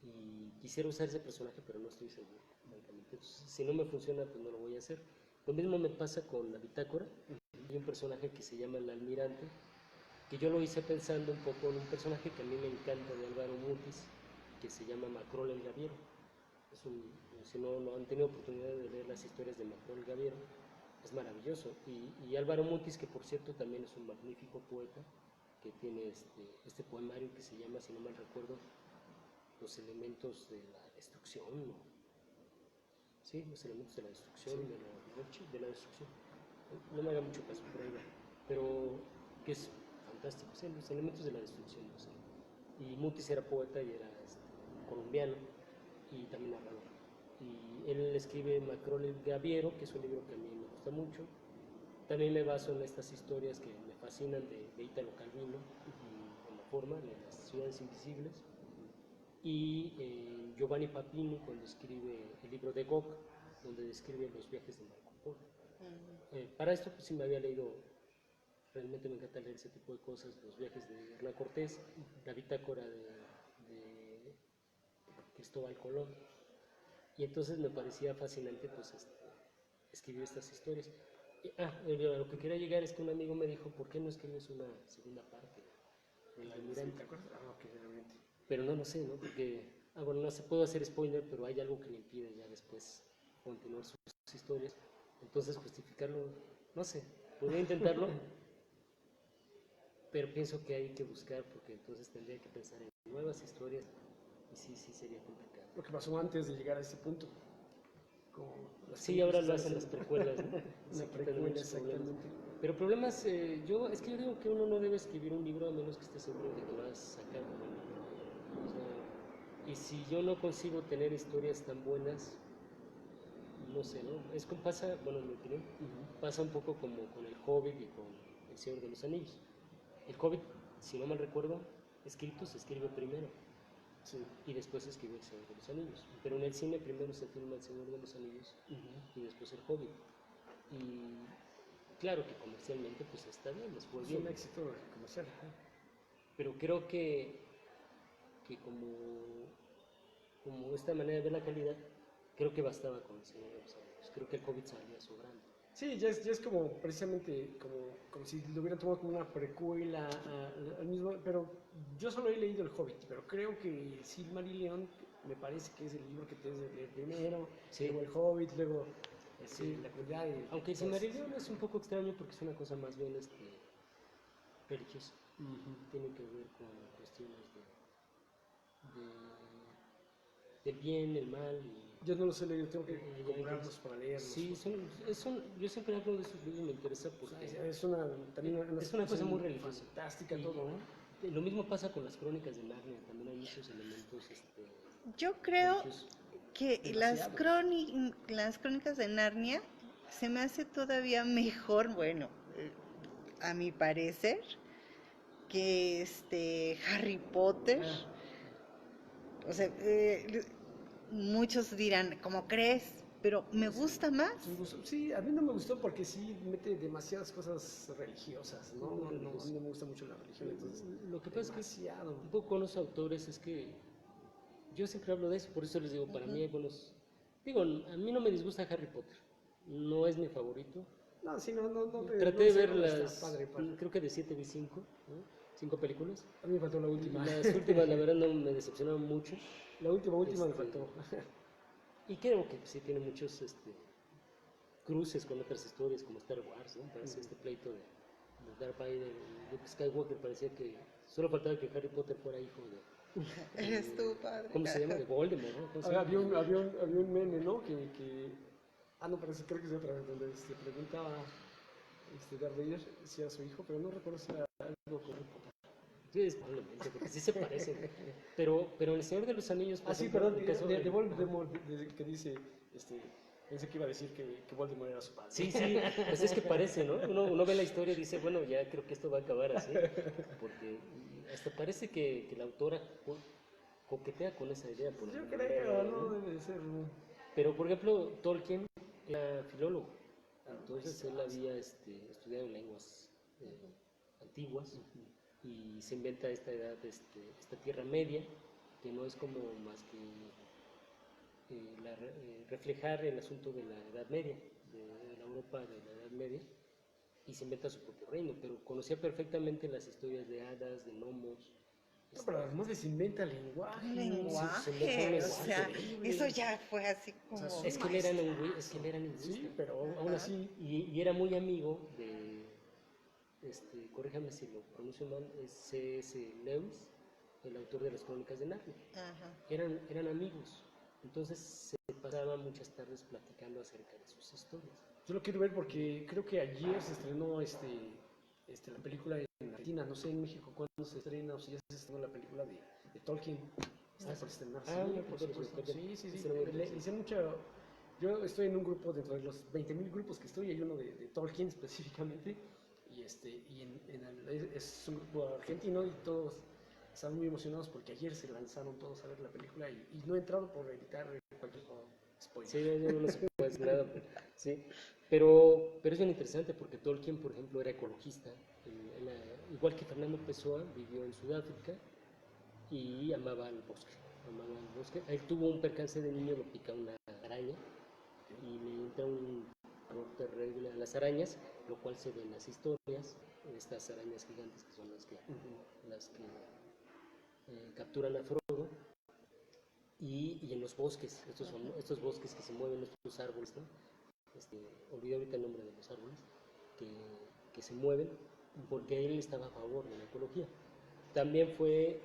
y quisiera usar ese personaje, pero no estoy seguro, francamente. Entonces, si no me funciona, pues no lo voy a hacer. Lo mismo me pasa con la bitácora. Hay un personaje que se llama el almirante, que yo lo hice pensando un poco en un personaje que a mí me encanta de Álvaro Mutis, que se llama Macrol el Gaviero. Si no han tenido oportunidad de leer las historias de Macrol el Gaviero, es maravilloso. Y Álvaro Mutis, que por cierto también es un magnífico poeta, que tiene este poemario que se llama, si no mal recuerdo, Los elementos de la destrucción, ¿no? Sí, los elementos de la destrucción, de la destrucción. No me haga mucho caso por ahí, pero que es fantástico, ¿sí? Los elementos de la destrucción, no sé. Y Mutis era poeta y era colombiano y también narrador. Y él escribe Macrol el Gaviero, que es un libro que a mí me gusta mucho. También me baso en estas historias que me fascinan de Italo Calvino, en la forma de las ciudades invisibles. Y Giovanni Papini cuando escribe el libro de Gog, donde describe los viajes de Marco Polo. Para esto pues, sí me había leído realmente me encanta leer ese tipo de cosas, los viajes de Hernán Cortés, la bitácora de Cristóbal Colón. Y entonces me parecía fascinante pues, escribir estas historias. Lo que quería llegar es que un amigo me dijo, ¿por qué no escribes una segunda parte del Almirante? ¿Te acuerdas? Ok, realmente. Pero no sé, ¿no? Porque, bueno, no se puedo hacer spoiler, pero hay algo que le impide ya después continuar sus historias. Entonces justificarlo, no sé, podría intentarlo, pero pienso que hay que buscar, porque entonces tendría que pensar en nuevas historias y sí sería complicado. Lo que pasó antes de llegar a ese punto. Como Sí, ahora lo hacen las precuelas, ¿no? Una Se quitan precuela, muchos problemas. exactamente. Pero problemas, yo digo que uno no debe escribir un libro a menos que esté seguro de que va a sacar un buen libro. O sea, y si yo no consigo tener historias tan buenas, no sé, ¿no? Es como pasa, bueno, en mi opinión, pasa un poco como con el Hobbit y con el Señor de los Anillos. El Hobbit, si no mal recuerdo, escrito se escribe primero. Sí. Y después se escribe El Señor de los Anillos. Pero en el cine primero se filma El Señor de los Anillos y después El Hobbit. Y claro que comercialmente pues está bien, les fue Es bien. un éxito comercial. Pero creo que como esta manera de ver la calidad, creo que bastaba con El Señor de los Anillos. Creo que El Hobbit salía sobrando. Sí, ya es como precisamente como si lo hubieran tomado como una precuela al mismo, pero yo solo he leído El Hobbit, pero creo que Silmarillion me parece que es el libro que tienes que leer primero, Sí. luego El Hobbit, luego Sí. la comunidad. Aunque Silmarillion es un poco extraño porque es una cosa más bien religiosa. Tiene que ver con cuestiones del bien, el mal. Yo no los he leído, tengo que y comprarlos para leerlos. Sí, yo siempre hablo de esos libros, me interesa porque Es una cosa muy religiosa. Fantástica Y- todo, ¿no? Lo mismo pasa con las crónicas de Narnia, también hay muchos elementos Yo creo religiosos. que las crónicas de Narnia se me hace todavía mejor, bueno, a mi parecer, que Harry Potter. O sea, muchos dirán, ¿cómo crees? Pero me gusta más. Sí, a mí no me gustó porque sí mete demasiadas cosas religiosas, ¿no? Muy A religioso. mí no me gusta mucho la religión, entonces Lo que pasa es demasiado. que un poco con los autores es que yo siempre hablo de eso, por eso les digo, para mí hay buenos... Digo, a mí no me disgusta Harry Potter, no es mi favorito. No, sí, no Traté de ver está las, padre. creo que de 7 vi 5, ¿no? 5 películas. A mí me faltó la última. Las últimas, la verdad, no me decepcionaron mucho. La última me faltó. Y creo que sí tiene muchos cruces con otras historias, como Star Wars, ¿no? Parece este pleito de Darth Vader y Luke Skywalker, parecía que solo faltaba que Harry Potter fuera hijo de... Eres tú, padre. ¿Cómo se llama? De Voldemort, ¿no? ¿Cómo se llama? Había un meme, ¿no? No, pero sí, creo que es otra vez, donde se preguntaba Darth Vader si era su hijo, pero no recuerdo si era algo con Harry Potter. Sí, probablemente, porque sí se parecen. Pero en El Señor de los Anillos... por Sí, ejemplo, perdón, el caso de Voldemort, que dice, pensé que iba a decir que Voldemort era su padre. Sí, pues es que parece, ¿no? Uno ve la historia y dice, bueno, ya creo que esto va a acabar así, porque hasta parece que la autora coquetea con esa idea. Yo creo, no debe de ser. Pero, por ejemplo, Tolkien era filólogo, entonces él había estudiado lenguas antiguas y se inventa esta edad, esta Tierra Media, que no es como más que reflejar el asunto de la Edad Media, de la Europa de la Edad Media, y se inventa su propio reino, pero conocía perfectamente las historias de hadas, de gnomos. No, pero además les inventa el lenguaje. Un se inventó un lenguaje, o lenguaje sea, horrible. eso ya fue así como... O sea, Es que él era lingüista. Sí, pero aún así. Y era muy amigo de, corríjame si lo pronuncio mal, es C.S. Lewis, el autor de las Crónicas de Narnia. Ajá. Eran amigos, entonces se pasaban muchas tardes platicando acerca de sus historias. Yo lo quiero ver porque creo que ayer se estrenó la película en Argentina, no sé en México cuándo se estrena o si ya se estrenó la película de Tolkien. Está por estrenarse. no, por pues, supuesto. pues, Sí. será muy interesante. Hice yo estoy en un grupo dentro de los 20.000 grupos que estoy, hay uno de Tolkien específicamente, y es un grupo argentino y todos están muy emocionados porque ayer se lanzaron todos a ver la película y no he entrado por evitar cualquier spoiler. Sí, yo no les puedo decir nada, sí. Pero es bien interesante porque Tolkien, por ejemplo, era ecologista, igual que Fernando Pessoa, vivió en Sudáfrica y amaba el bosque. Amaba el bosque. Él tuvo un percance de niño, lo pica una araña y le entra un terror terrible a las arañas, lo cual se ve en las historias, estas arañas gigantes que son las que capturan a Frodo, y en los bosques, estos bosques que se mueven, estos árboles, ¿no? Olvidé ahorita el nombre de los árboles, que se mueven, porque él estaba a favor de la ecología. También fue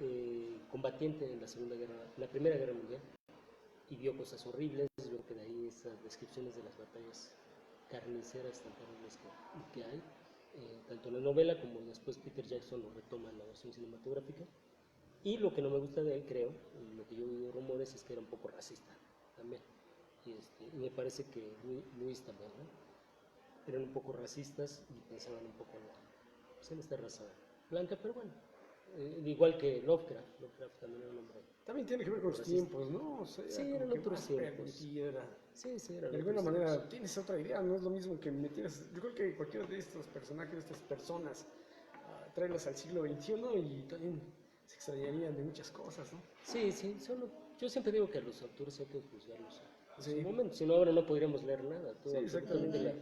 combatiente en la Primera Guerra Mundial, y vio cosas horribles. Yo creo que de ahí esas descripciones de las batallas carniceras tan terribles que hay, tanto en la novela como después Peter Jackson lo retoma en la versión cinematográfica. Y lo que no me gusta de él, creo, y lo que yo he oído rumores, es que era un poco racista también. Y me parece que Luis también, ¿no? Eran un poco racistas y pensaban un poco en esta raza blanca, pero bueno, igual que Lovecraft. Lovecraft también era un hombre. También tiene que ver con los tiempos, ¿no? O sea, Sí, como eran que otros más tiempos. permitida. Sí, eran De alguna otros manera tiempos. tienes otra idea, no es lo mismo que metieras. Yo creo que cualquiera de estos personajes, de estas personas, traerlas al siglo XXI y también se extrañarían de muchas cosas, ¿no? Sí, yo siempre digo que a los autores hay que juzgarlos en Sí. su momento, si no ahora no podríamos leer nada. Sí, Absolutamente la exactamente.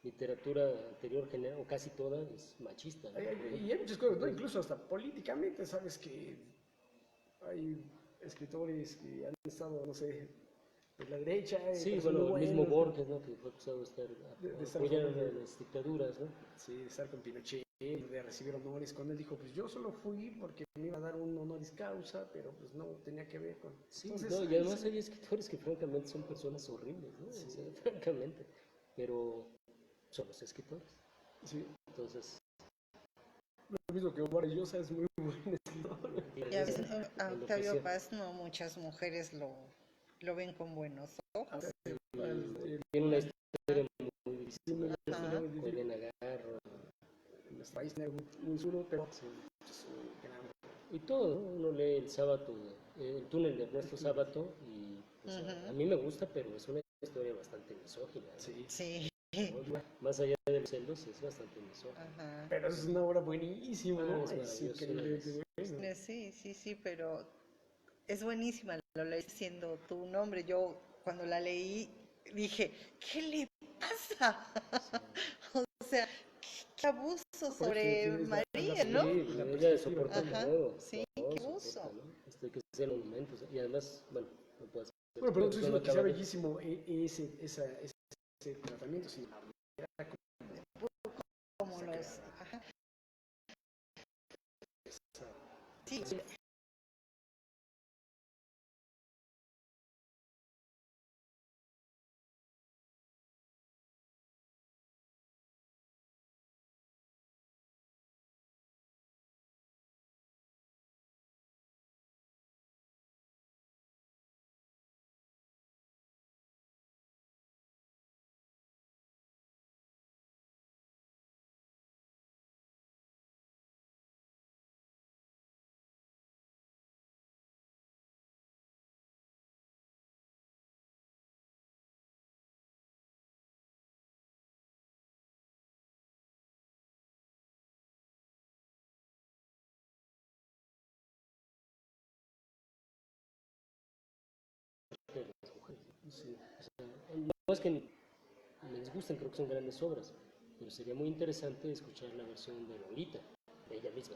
literatura anterior, o casi toda, es machista, ¿no? Y hay muchas cosas, ¿no? Incluso hasta políticamente, sabes que hay escritores que han estado, no sé, de la derecha, Sí, siendo bueno, el mismo buenos, Borges, ¿no? Que fue acusado de estar de estar a apoyando favor de, las dictaduras, ¿no? sí, de estar con Pinochet, de recibir honores, cuando él dijo, pues yo solo fui porque me iba a dar un honoris causa, pero pues no tenía que ver con... Sí, Entonces, no, y además hay escritores que francamente son personas horribles, ¿no? sí, O sea, francamente, pero son los escritores. sí, Entonces, lo mismo que Omar Llosa es muy buen escritor. Y a veces a en lo que Octavio sea. Paz no muchas mujeres lo ven con buenos ojos. Tiene una historia muy difícil, ¿no? Ajá. Con Elena Garro, Nuestro país tiene muy duro, pero sí. pues, gran... Y todo, ¿no? Uno lee el túnel de Ernesto Sábato, y pues, a mí me gusta, pero es una historia bastante misógina, ¿no? Sí. Sí. Más allá de los celos, es bastante misógina. Ajá. Pero es una obra buenísima, ¿no? Es maravilloso. Increíblemente buena. Sí, pero es buenísima. Lo leí siendo tu nombre. Yo cuando la leí dije, ¿qué le pasa? O sea, qué abuso Por eso sobre tienes María, Sí, ¿no? la ella perspectiva. soporta Ajá, todo, sí, todo qué soporta, abuso. ¿no? Que ser monumentos. Y además, bueno, no puedo hacer Bueno, pero no estoy no diciendo que sea acaba de... bellísimo ese tratamiento, sino la manera como Como está los... creada. Ajá, sí, Sí, de las mujeres, ¿no? Sí, o sea, no es que me disgusten, creo que son grandes obras, pero sería muy interesante escuchar la versión de Lolita, de ella misma,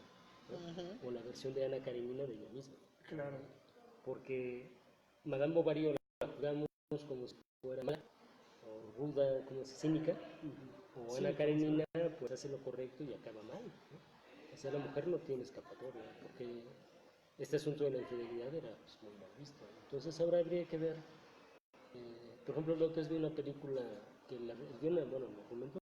¿no? O la versión de Ana Karenina de ella misma, Claro. porque Madame Bovary la jugamos como si fuera mala, o ruda, como si cínica, o Sí, Ana Karenina pues hace lo correcto y acaba mal, ¿no? O sea, la mujer no tiene escapatoria, porque este asunto de la infidelidad era pues, muy mal visto. Entonces ahora habría que ver, por ejemplo, lo que es de una película que bueno, me comentó